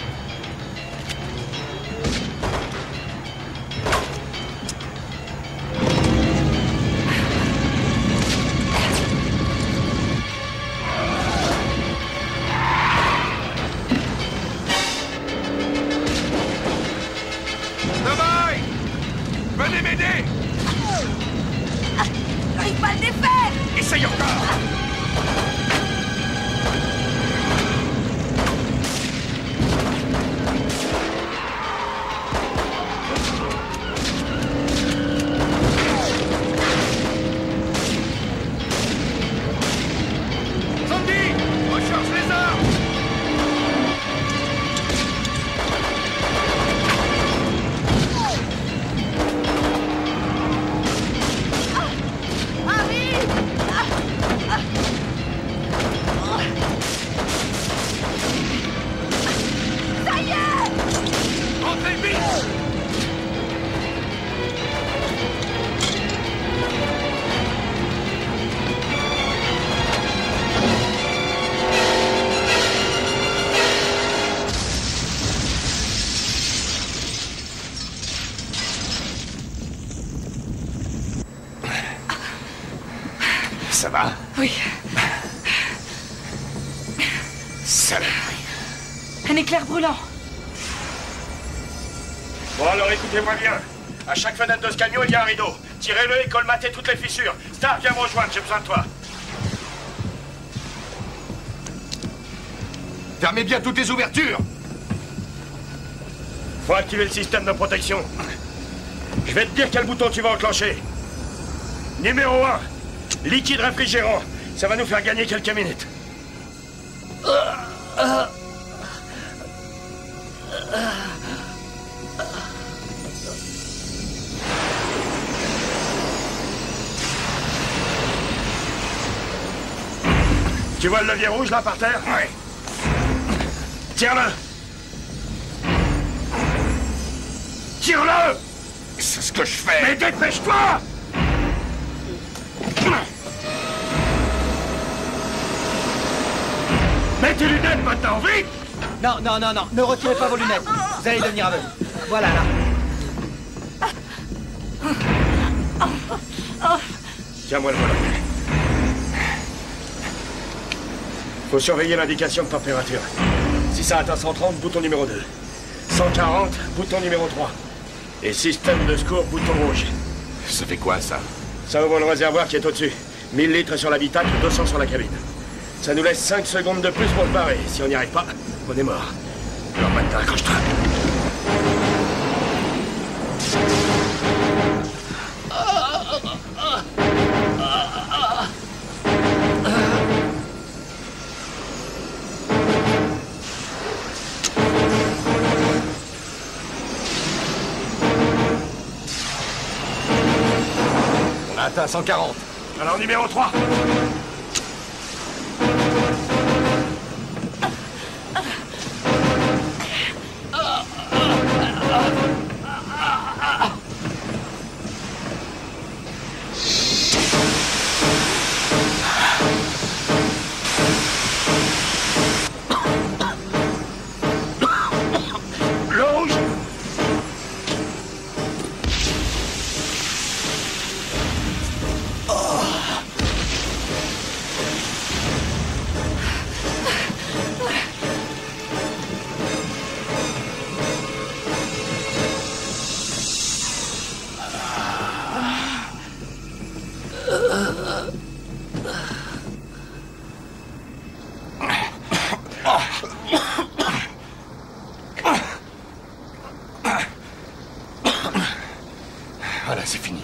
Dommage! Venez m'aider! J'arrive pas à le défaire! Essaye encore! Sandy! Recharge les armes! Ça y est! Entrez vite! Ça va? Oui. Saloperie. Un éclair brûlant. Bon alors écoutez-moi bien. À chaque fenêtre de ce camion, il y a un rideau. Tirez-le et colmatez toutes les fissures. Stark, viens me rejoindre, j'ai besoin de toi. Fermez bien toutes les ouvertures! Faut activer le système de protection. Je vais te dire quel bouton tu vas enclencher. Numéro 1. Liquide réfrigérant. Ça va nous faire gagner quelques minutes. Tu vois le levier rouge là par terre? Ouais. Tire-le! Tire-le! C'est ce que je fais! Mais dépêche-toi! Mets tes lunettes maintenant, vite! Non, non, non, non, ne retirez pas vos lunettes. Vous allez devenir aveugle. Voilà, là. Tiens-moi le volant. Faut surveiller l'indication de température. Si ça atteint 130, bouton numéro 2. 140, bouton numéro 3. Et système de secours, bouton rouge. Ça fait quoi, ça? Ça ouvre le réservoir qui est au-dessus. 1000 litres sur l'habitacle, 200 sur la cabine. Ça nous laisse 5 secondes de plus pour se barrer. Si on n'y arrive pas, on est mort. Alors maintenant, accroche-toi. a atteint 140. Alors, numéro 3. Voilà, c'est fini.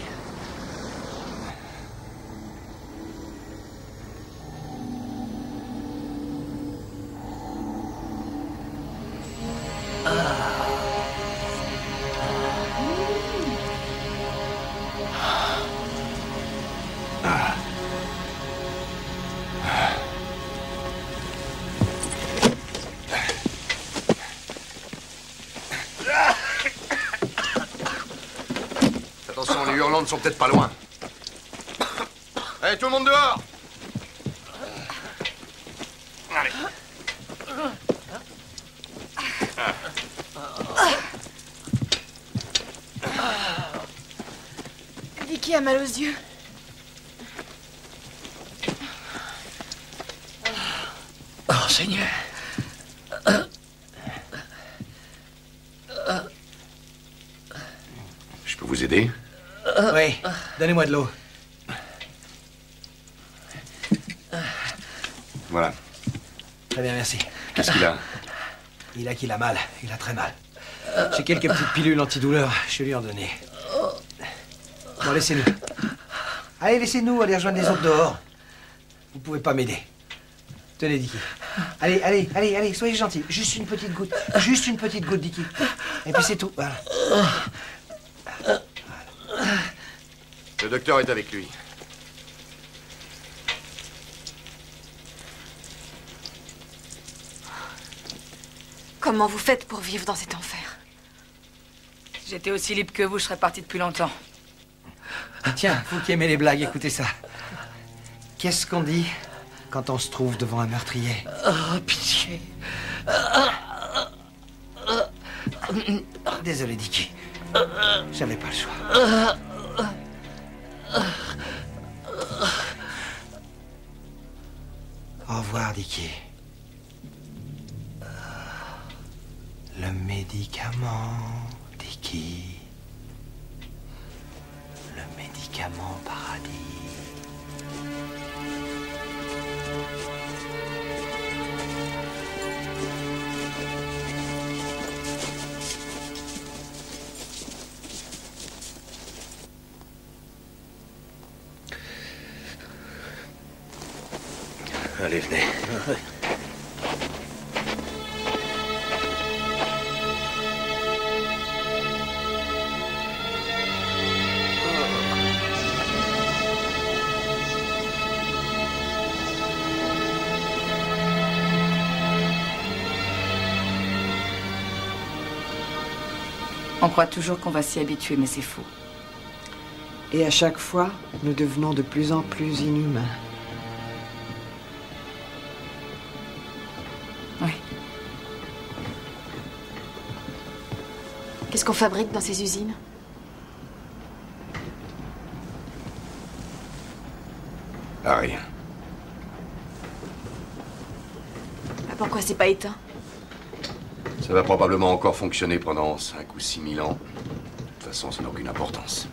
Attention, les hurlants ne sont peut-être pas loin. Allez, tout le monde dehors! Allez. Vicky a mal aux yeux. Oh, Seigneur. Je peux vous aider? Oui, donnez-moi de l'eau. Voilà. Très bien, merci. Qu'est-ce qu'il a? Il a mal. Il a très mal. J'ai quelques petites pilules antidouleurs. Je vais lui en donner. Bon, laissez-nous. Allez, laissez-nous aller rejoindre les autres dehors. Vous pouvez pas m'aider. Tenez, Dicky. Allez, soyez gentil. Juste une petite goutte. Juste une petite goutte, Dicky. Et puis c'est tout. Voilà. Le docteur est avec lui. Comment vous faites pour vivre dans cet enfer? Si j'étais aussi libre que vous, je serais partie depuis longtemps. Tiens, vous qui aimez les blagues, écoutez ça. Qu'est-ce qu'on dit quand on se trouve devant un meurtrier? Oh, pitié. Désolé, Dicky. J'avais pas le choix. Au revoir, Dicky. Le médicament, Dicky. Le médicament paradis. Allez, venez. On croit toujours qu'on va s'y habituer, mais c'est faux. Et à chaque fois, nous devenons de plus en plus inhumains. Oui. Qu'est-ce qu'on fabrique dans ces usines? Ah, rien. Pourquoi c'est pas éteint? Ça va probablement encore fonctionner pendant 5 ou 6 000 ans. De toute façon, ça n'a aucune importance.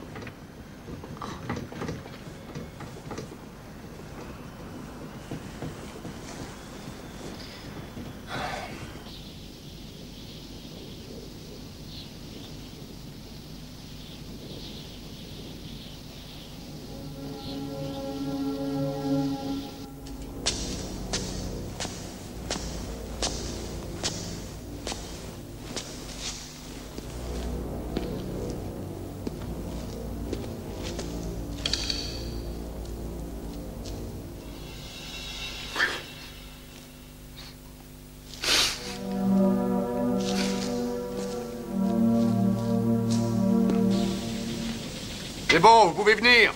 C'est bon, vous pouvez venir.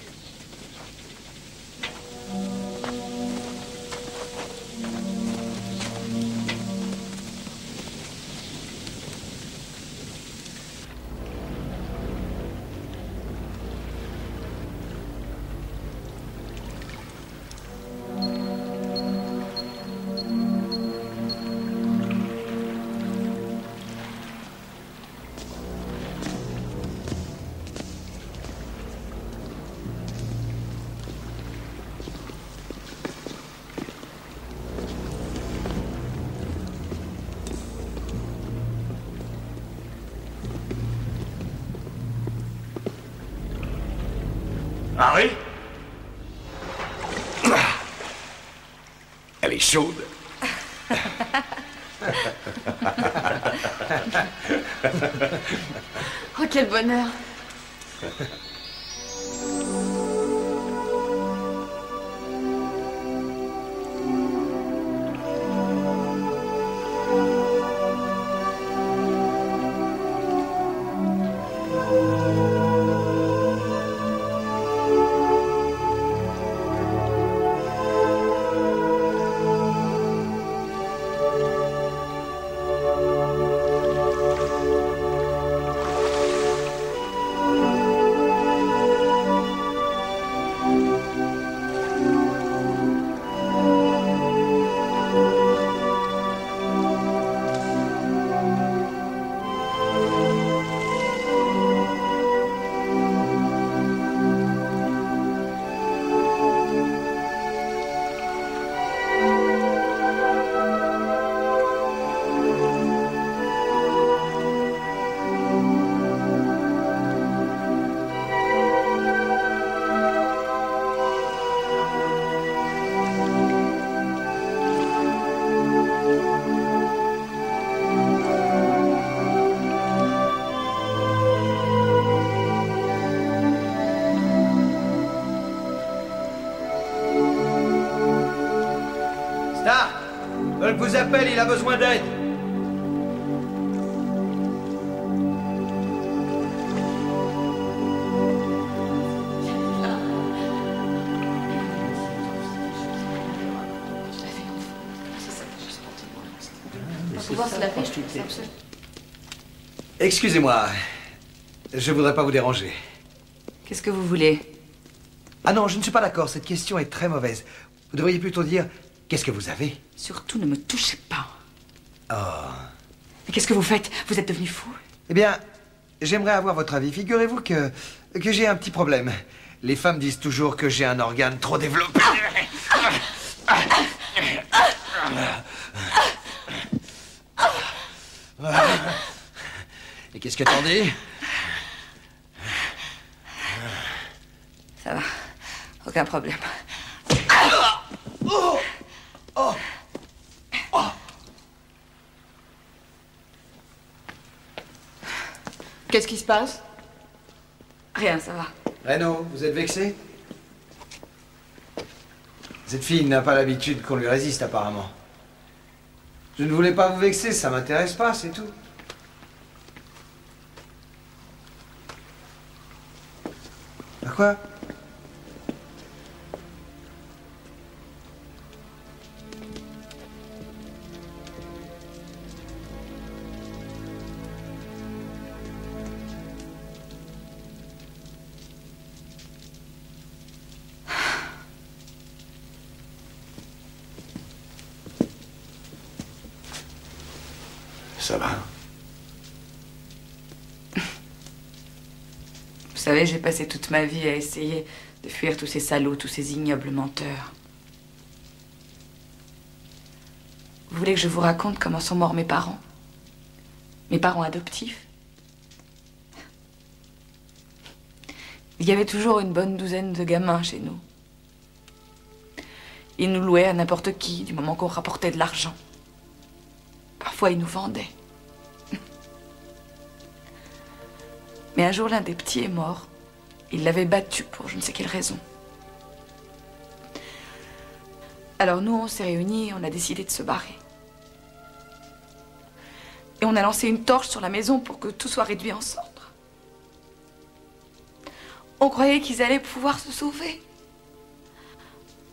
Harry? Elle est chaude. Oh, quel bonheur. Stark, Hulk vous appelle, il a besoin d'aide. Excusez-moi, je voudrais pas vous déranger. Qu'est-ce que vous voulez? Ah non, je ne suis pas d'accord, cette question est très mauvaise. Vous devriez plutôt dire, qu'est-ce que vous avez? Surtout ne me touchez pas. Oh. Mais qu'est-ce que vous faites? Vous êtes devenu fou? Eh bien, j'aimerais avoir votre avis. Figurez-vous que j'ai un petit problème. Les femmes disent toujours que j'ai un organe trop développé. Et qu'est-ce que t'en dis? Ça va. Aucun problème. Oh. Oh. Oh. Qu'est-ce qui se passe? Rien, ça va. Reno, vous êtes vexé? Cette fille n'a pas l'habitude qu'on lui résiste, apparemment. Je ne voulais pas vous vexer, ça m'intéresse pas, c'est tout. À quoi? Ça va? Vous savez, j'ai passé toute ma vie à essayer de fuir tous ces salauds, tous ces ignobles menteurs. Vous voulez que je vous raconte comment sont morts mes parents? Mes parents adoptifs? Il y avait toujours une bonne douzaine de gamins chez nous. Ils nous louaient à n'importe qui, du moment qu'on rapportait de l'argent. Parfois, ils nous vendaient. Mais un jour, l'un des petits est mort. Il l'avait battu pour je ne sais quelle raison. Alors nous, on s'est réunis et on a décidé de se barrer. Et on a lancé une torche sur la maison pour que tout soit réduit en cendres. On croyait qu'ils allaient pouvoir se sauver.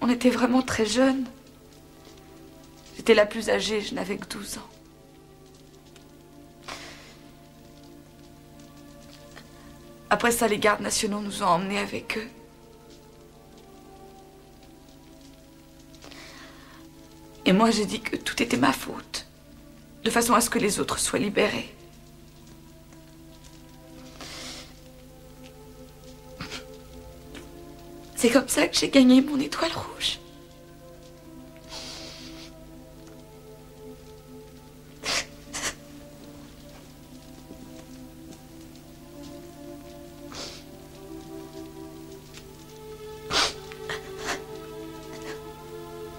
On était vraiment très jeunes. J'étais la plus âgée, je n'avais que 12 ans. Après ça, les gardes nationaux nous ont emmenés avec eux. Et moi, j'ai dit que tout était ma faute, de façon à ce que les autres soient libérés. C'est comme ça que j'ai gagné mon étoile rouge.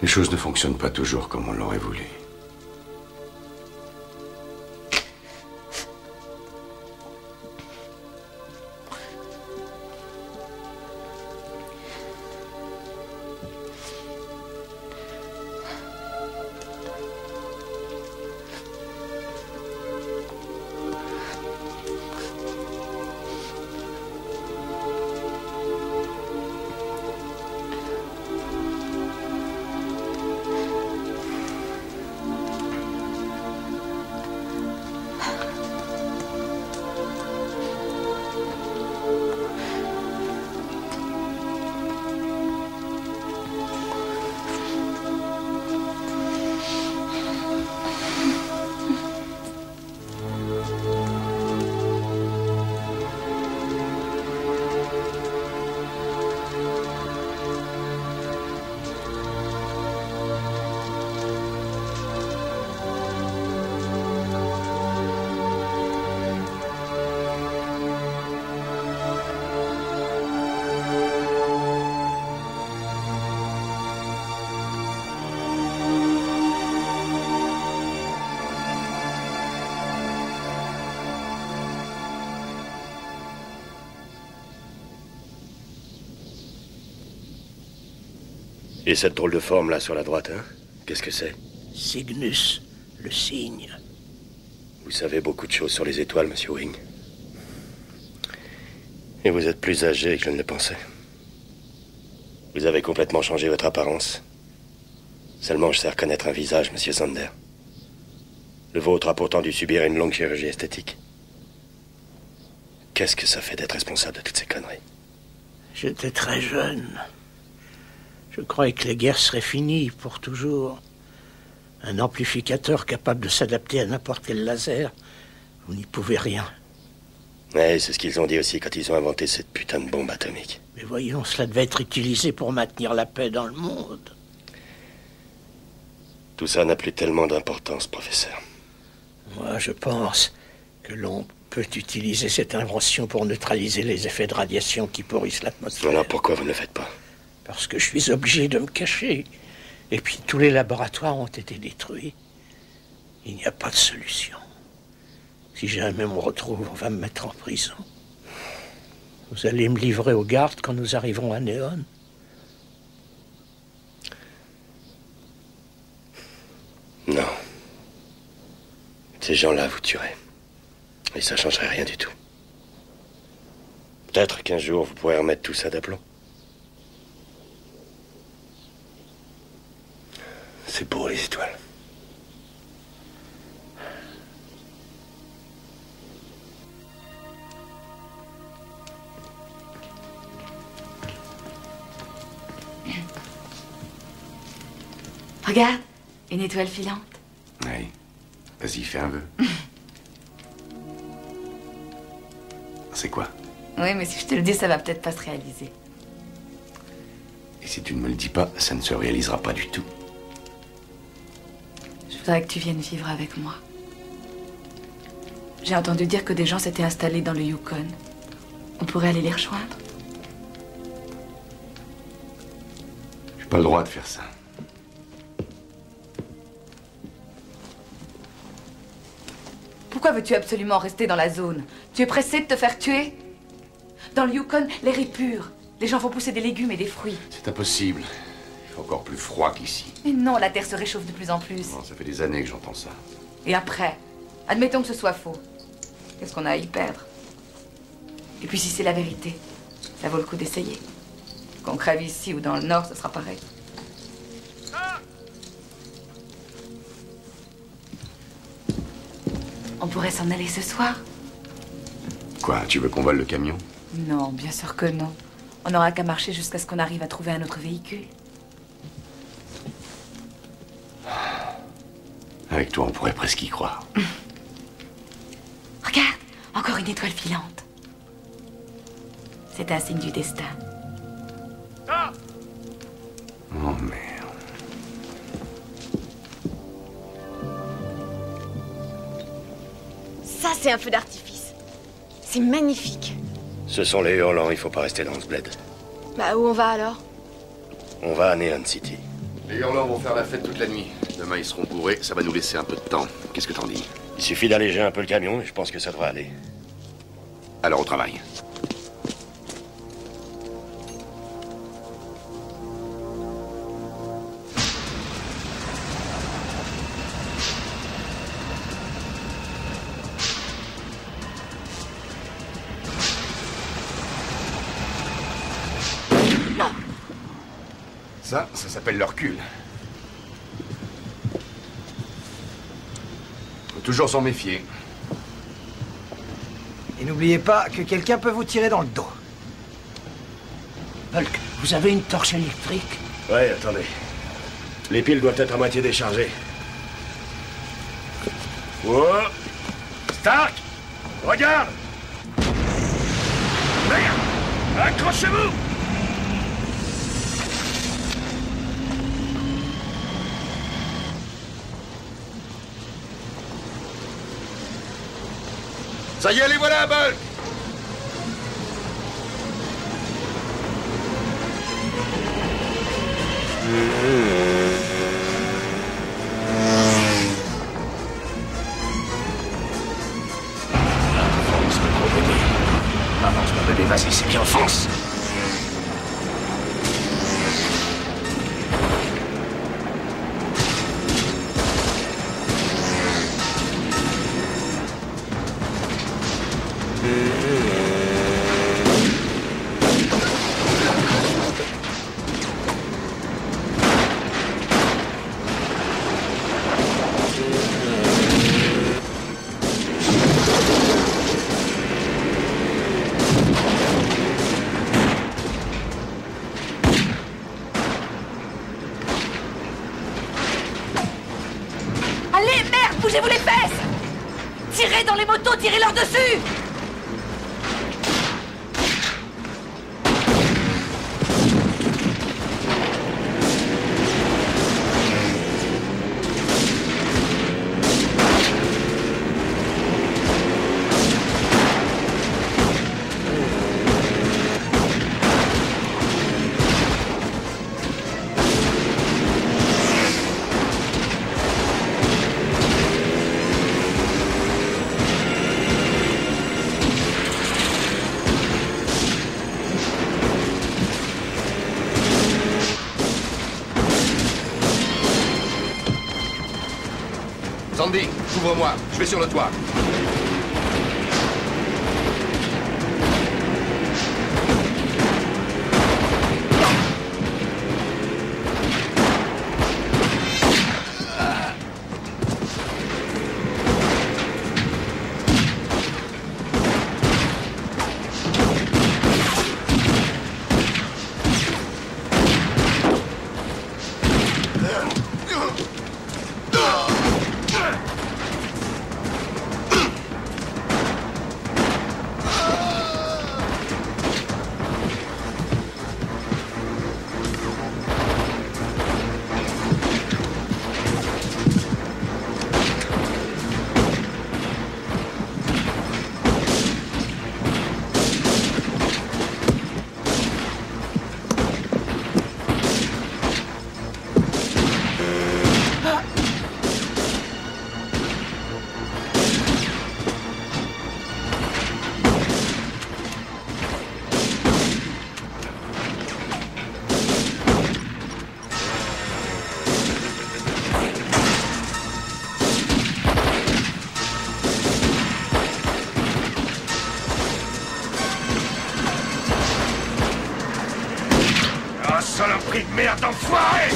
Les choses ne fonctionnent pas toujours comme on l'aurait voulu. Et cette drôle de forme là sur la droite, hein? Qu'est-ce que c'est? Cygnus, le cygne. Vous savez beaucoup de choses sur les étoiles, monsieur Wing. Et vous êtes plus âgé que je ne le pensais. Vous avez complètement changé votre apparence. Seulement, je sais reconnaître un visage, monsieur Sander. Le vôtre a pourtant dû subir une longue chirurgie esthétique. Qu'est-ce que ça fait d'être responsable de toutes ces conneries? J'étais très jeune. Je croyais que les guerres seraient finies pour toujours. Un amplificateur capable de s'adapter à n'importe quel laser, vous n'y pouvez rien. Ouais, c'est ce qu'ils ont dit aussi quand ils ont inventé cette putain de bombe atomique. Mais voyons, cela devait être utilisé pour maintenir la paix dans le monde. Tout ça n'a plus tellement d'importance, professeur. Moi, je pense que l'on peut utiliser cette invention pour neutraliser les effets de radiation qui pourrissent l'atmosphère. Alors pourquoi vous ne le faites pas? Parce que je suis obligé de me cacher. Et puis tous les laboratoires ont été détruits. Il n'y a pas de solution. Si jamais on me retrouve, on va me mettre en prison. Vous allez me livrer aux gardes quand nous arriverons à Néon? Non. Ces gens-là vous tueraient. Et ça changerait rien du tout. Peut-être qu'un jour, vous pourrez remettre tout ça d'aplomb. C'est beau, les étoiles. Regarde, une étoile filante. Oui. Vas-y, fais un vœu. C'est quoi? Oui, mais si je te le dis, ça va peut-être pas se réaliser. Et si tu ne me le dis pas, ça ne se réalisera pas du tout. Je voudrais que tu viennes vivre avec moi. J'ai entendu dire que des gens s'étaient installés dans le Yukon. On pourrait aller les rejoindre? J'ai pas le droit de faire ça. Pourquoi veux-tu absolument rester dans la zone? Tu es pressé de te faire tuer? Dans le Yukon, l'air est pur. Les gens font pousser des légumes et des fruits. C'est impossible. Il fait encore plus froid qu'ici. Mais non, la Terre se réchauffe de plus en plus. Non, ça fait des années que j'entends ça. Et après? Admettons que ce soit faux. Qu'est-ce qu'on a à y perdre? Et puis si c'est la vérité, Ça vaut le coup d'essayer. Qu'on crève ici ou dans le nord, ce sera pareil. On pourrait s'en aller ce soir? Quoi, tu veux qu'on vole le camion? Non, bien sûr que non. On n'aura qu'à marcher jusqu'à ce qu'on arrive à trouver un autre véhicule. Avec toi, on pourrait presque y croire. Regarde, encore une étoile filante. C'est un signe du destin. Oh merde. Ça, c'est un feu d'artifice. C'est magnifique. Ce sont les hurlants, il faut pas rester dans ce bled. Bah, où on va alors? On va à Neon City. Les hurlants vont faire la fête toute la nuit. Demain, ils seront bourrés, ça va nous laisser un peu de temps. Qu'est-ce que t'en dis? Il suffit d'alléger un peu le camion et je pense que ça devrait aller. Alors, au travail. Ça s'appelle le recul. Faut toujours s'en méfier. Et n'oubliez pas que quelqu'un peut vous tirer dans le dos. Bulk, vous avez une torche électrique? Ouais, attendez. Les piles doivent être à moitié déchargées. Oh! Stark! Regarde! Merde! Accrochez-vous! Ça y est, les voilà, Bulk! Avance, mon gros bébé. Avance, mon bébé, vas-y, c'est bien, fonce! Allez, merde, bougez-vous les fesses! Tirez dans les motos, tirez-leur dessus! Sandy, couvre-moi, je vais sur le toit. Saloperie de merde d'enfoiré!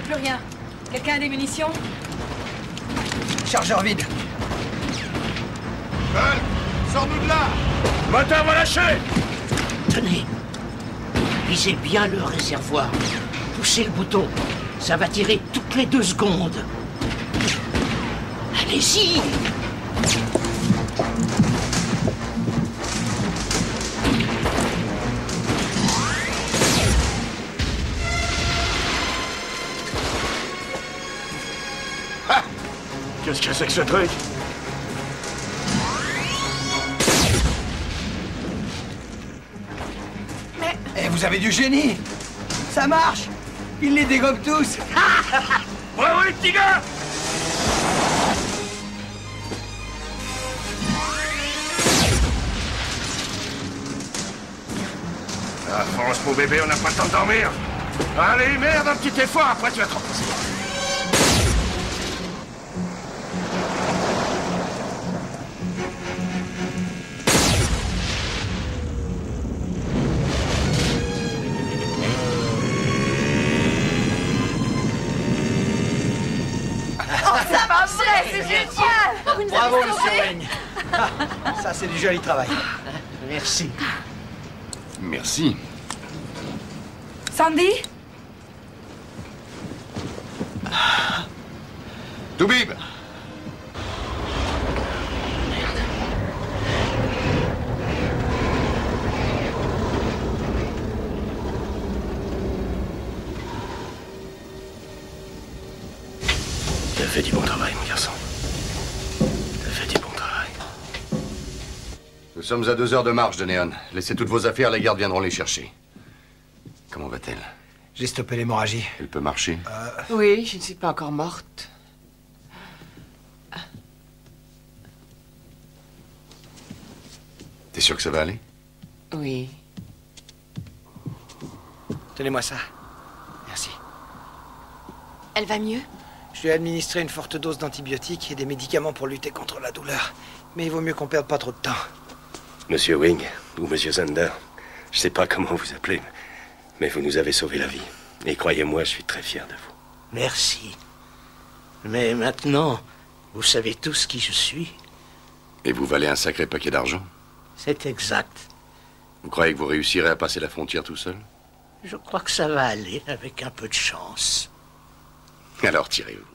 Plus rien. Quelqu'un a des munitions? Chargeur vide. Sors-nous de là! Moteur va lâcher! Tenez. Visez bien le réservoir. Poussez le bouton. Ça va tirer toutes les 2 secondes. Allez-y! Qu'est-ce que c'est que ce truc? Eh, vous avez du génie! Ça marche! Il les dégomme tous! Bravo les petits gars! Ah, France, mon bébé, on n'a pas le temps de dormir! Allez, merde, un petit effort, après tu vas te reposer. Ça va vrai, c'est génial! Vous nous Bravo, avez monsieur sauvés. Wayne. Ça, c'est du joli travail. Merci. Merci. Sandy? Toubib! T'as fait du bon travail, mon garçon. T'as fait du bon travail. Nous sommes à 2 heures de marche de Néon. Laissez toutes vos affaires, les gardes viendront les chercher. Comment va-t-elle? J'ai stoppé l'hémorragie. Elle peut marcher? Oui, je ne suis pas encore morte. T'es sûr que ça va aller? Oui. Tenez-moi ça. Merci. Elle va mieux? Je lui ai administré une forte dose d'antibiotiques et des médicaments pour lutter contre la douleur. Mais il vaut mieux qu'on perde pas trop de temps. Monsieur Wing, ou Monsieur Zander, je sais pas comment vous appelez, mais vous nous avez sauvé la vie. Et croyez-moi, je suis très fier de vous. Merci. Mais maintenant, vous savez tous qui je suis. Et vous valez un sacré paquet d'argent? C'est exact. Vous croyez que vous réussirez à passer la frontière tout seul? Je crois que ça va aller avec un peu de chance. Alors tirez-vous.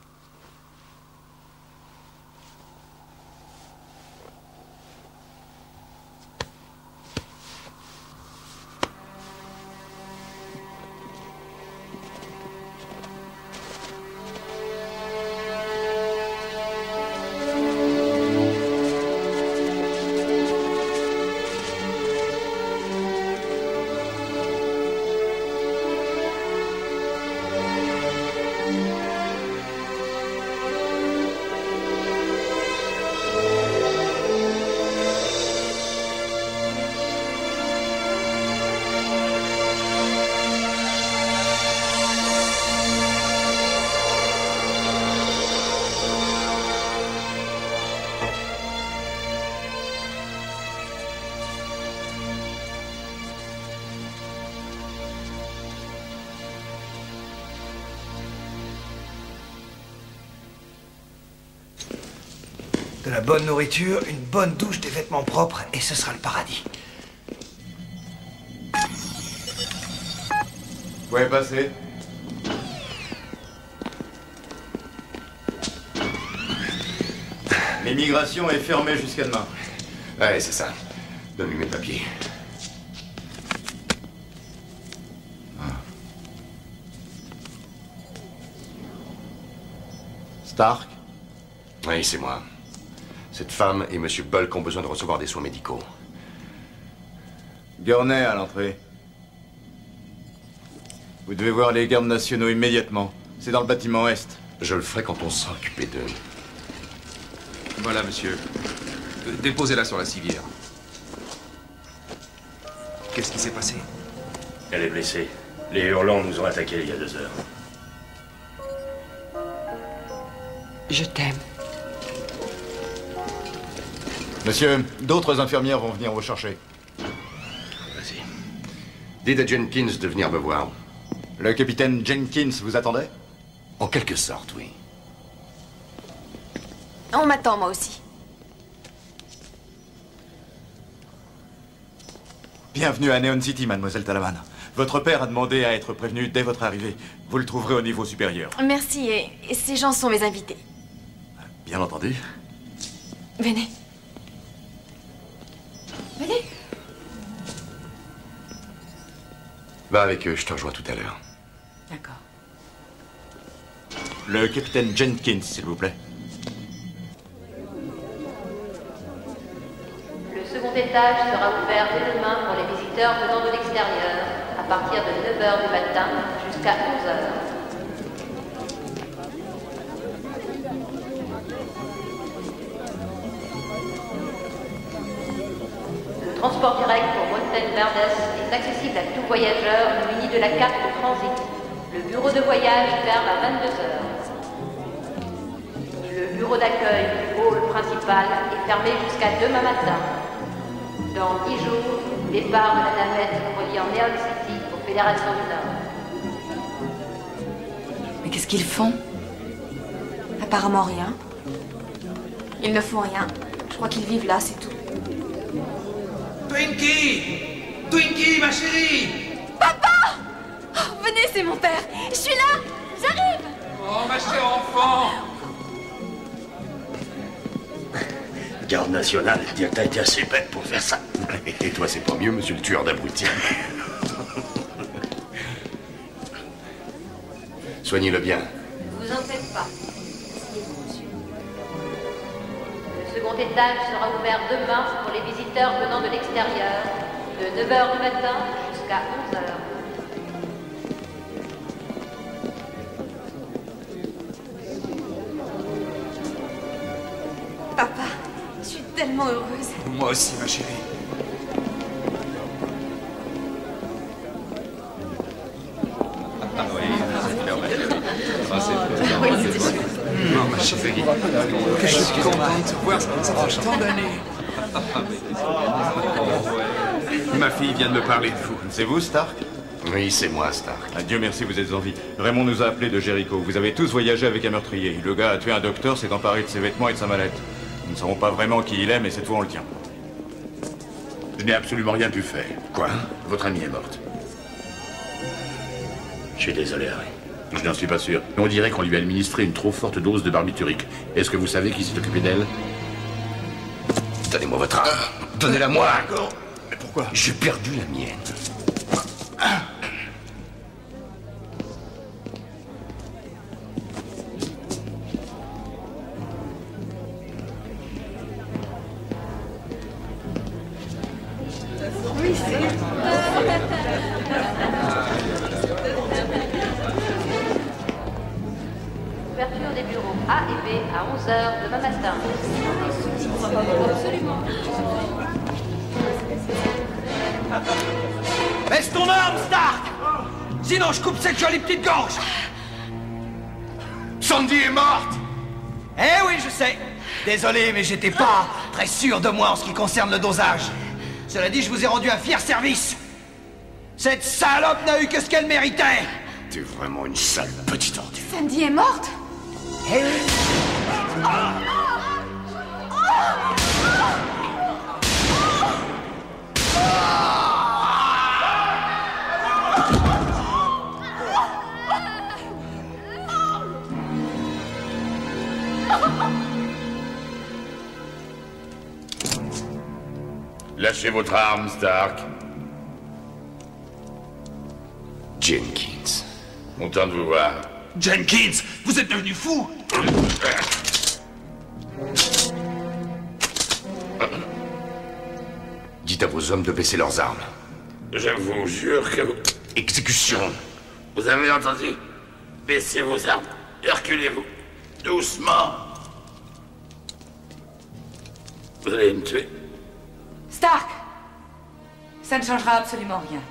De la bonne nourriture, une bonne douche, des vêtements propres, et ce sera le paradis. Vous pouvez passer. L'immigration est fermée jusqu'à demain. Ouais, c'est ça. Donne-lui mes papiers. Stark? Oui, c'est moi. Cette femme et Monsieur Bulk ont besoin de recevoir des soins médicaux. Gurney à l'entrée. Vous devez voir les gardes nationaux immédiatement. C'est dans le bâtiment Est. Je le ferai quand on sera occupé d'eux. Voilà, monsieur. Déposez-la sur la civière. Qu'est-ce qui s'est passé? Elle est blessée. Les hurlants nous ont attaqués il y a 2 heures. Je t'aime. Monsieur, d'autres infirmières vont venir vous chercher. Vas-y. Dites à Jenkins de venir me voir. Le capitaine Jenkins vous attendait? En quelque sorte, oui. On m'attend, moi aussi. Bienvenue à Neon City, mademoiselle Talaman. Votre père a demandé à être prévenu dès votre arrivée. Vous le trouverez au niveau supérieur. Merci, et ces gens sont mes invités. Bien entendu. Venez. Venez. Va avec eux, je te rejoins tout à l'heure. D'accord. Le capitaine Jenkins, s'il vous plaît. Le second étage sera ouvert dès demain pour les visiteurs venant de l'extérieur, à partir de 9h du matin jusqu'à 11h. Le transport direct pour Mountain Verdes est accessible à tout voyageur muni de la carte de transit. Le bureau de voyage ferme à 22h. Le bureau d'accueil du hall principal est fermé jusqu'à demain matin. Dans 10 jours, départ de la navette reliant Neon City aux Fédérations du Nord. Mais qu'est-ce qu'ils font? Apparemment rien. Ils ne font rien. Je crois qu'ils vivent là, c'est tout. Twinkie! Twinkie, ma chérie! Papa! Oh, venez, c'est mon père. Je suis là. J'arrive. Oh, ma chère enfant! Garde nationale, dire que t'as été assez bête pour faire ça. Et toi, c'est pas mieux, monsieur le tueur d'abrutis. Soignez-le bien. Ne vous en faites pas. Le second étage sera ouvert demain pour les visiteurs venant de l'extérieur, de 9h du matin jusqu'à 11h. Papa, je suis tellement heureuse. Moi aussi, ma chérie. Ah oui, c'est clair. Non, ma chérie. Je suis content de te voir, ça fait tant d'années. Ma fille vient de me parler de vous. C'est vous, Stark? Oui, c'est moi, Stark. Ah, Dieu merci, vous êtes en vie. Raymond nous a appelés de Jericho. Vous avez tous voyagé avec un meurtrier. Le gars a tué un docteur, s'est emparé de ses vêtements et de sa mallette. Nous ne savons pas vraiment qui il est, mais cette fois on le tient. Je n'ai absolument rien pu faire. Quoi? Votre amie est morte. Je suis désolé, Harry. Je n'en suis pas sûr. On dirait qu'on lui a administré une trop forte dose de barbiturique. Est-ce que vous savez qui s'est occupé d'elle? Donnez-moi votre arme. Donnez-la moi. Mais pourquoi? J'ai perdu la mienne. Oui, c'est... Ouverture des bureaux A et B à 11h demain matin. Absolument. Baisse ton arme, Stark! Sinon, je coupe cette jolie petite gorge! Sandy est morte! Eh oui, je sais. Désolé, mais j'étais pas très sûr de moi en ce qui concerne le dosage. Cela dit, je vous ai rendu un fier service. Cette salope n'a eu que ce qu'elle méritait. T'es vraiment une sale petite ordure. Sandy est morte? Eh oui. Lâchez votre arme, Stark. Jenkins. Content de vous voir. Jenkins, vous êtes devenu fou! Dites à vos hommes de baisser leurs armes. Je vous jure que vous... Exécution. Vous avez entendu? Baissez vos armes et reculez-vous. Doucement. Vous allez me tuer. Stark! Ça ne changera absolument rien.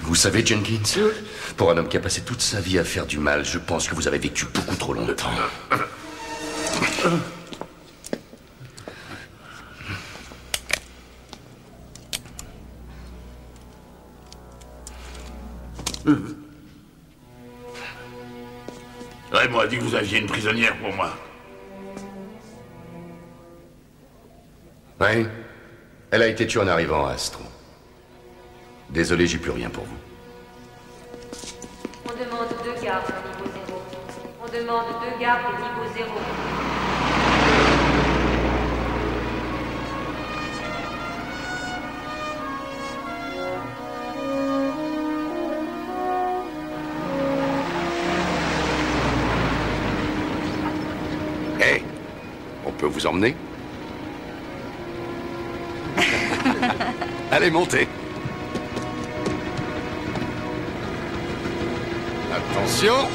Vous savez, Jenkins, pour un homme qui a passé toute sa vie à faire du mal, je pense que vous avez vécu beaucoup trop longtemps. Raymond a dit que vous aviez une prisonnière pour moi. Oui. Elle a été tuée en arrivant à Astro. Désolé, j'ai plus rien pour vous. On demande 2 gardes au niveau 0. On demande 2 gardes au niveau 0. Hé, on peut vous emmener? Allez, montez. Attention.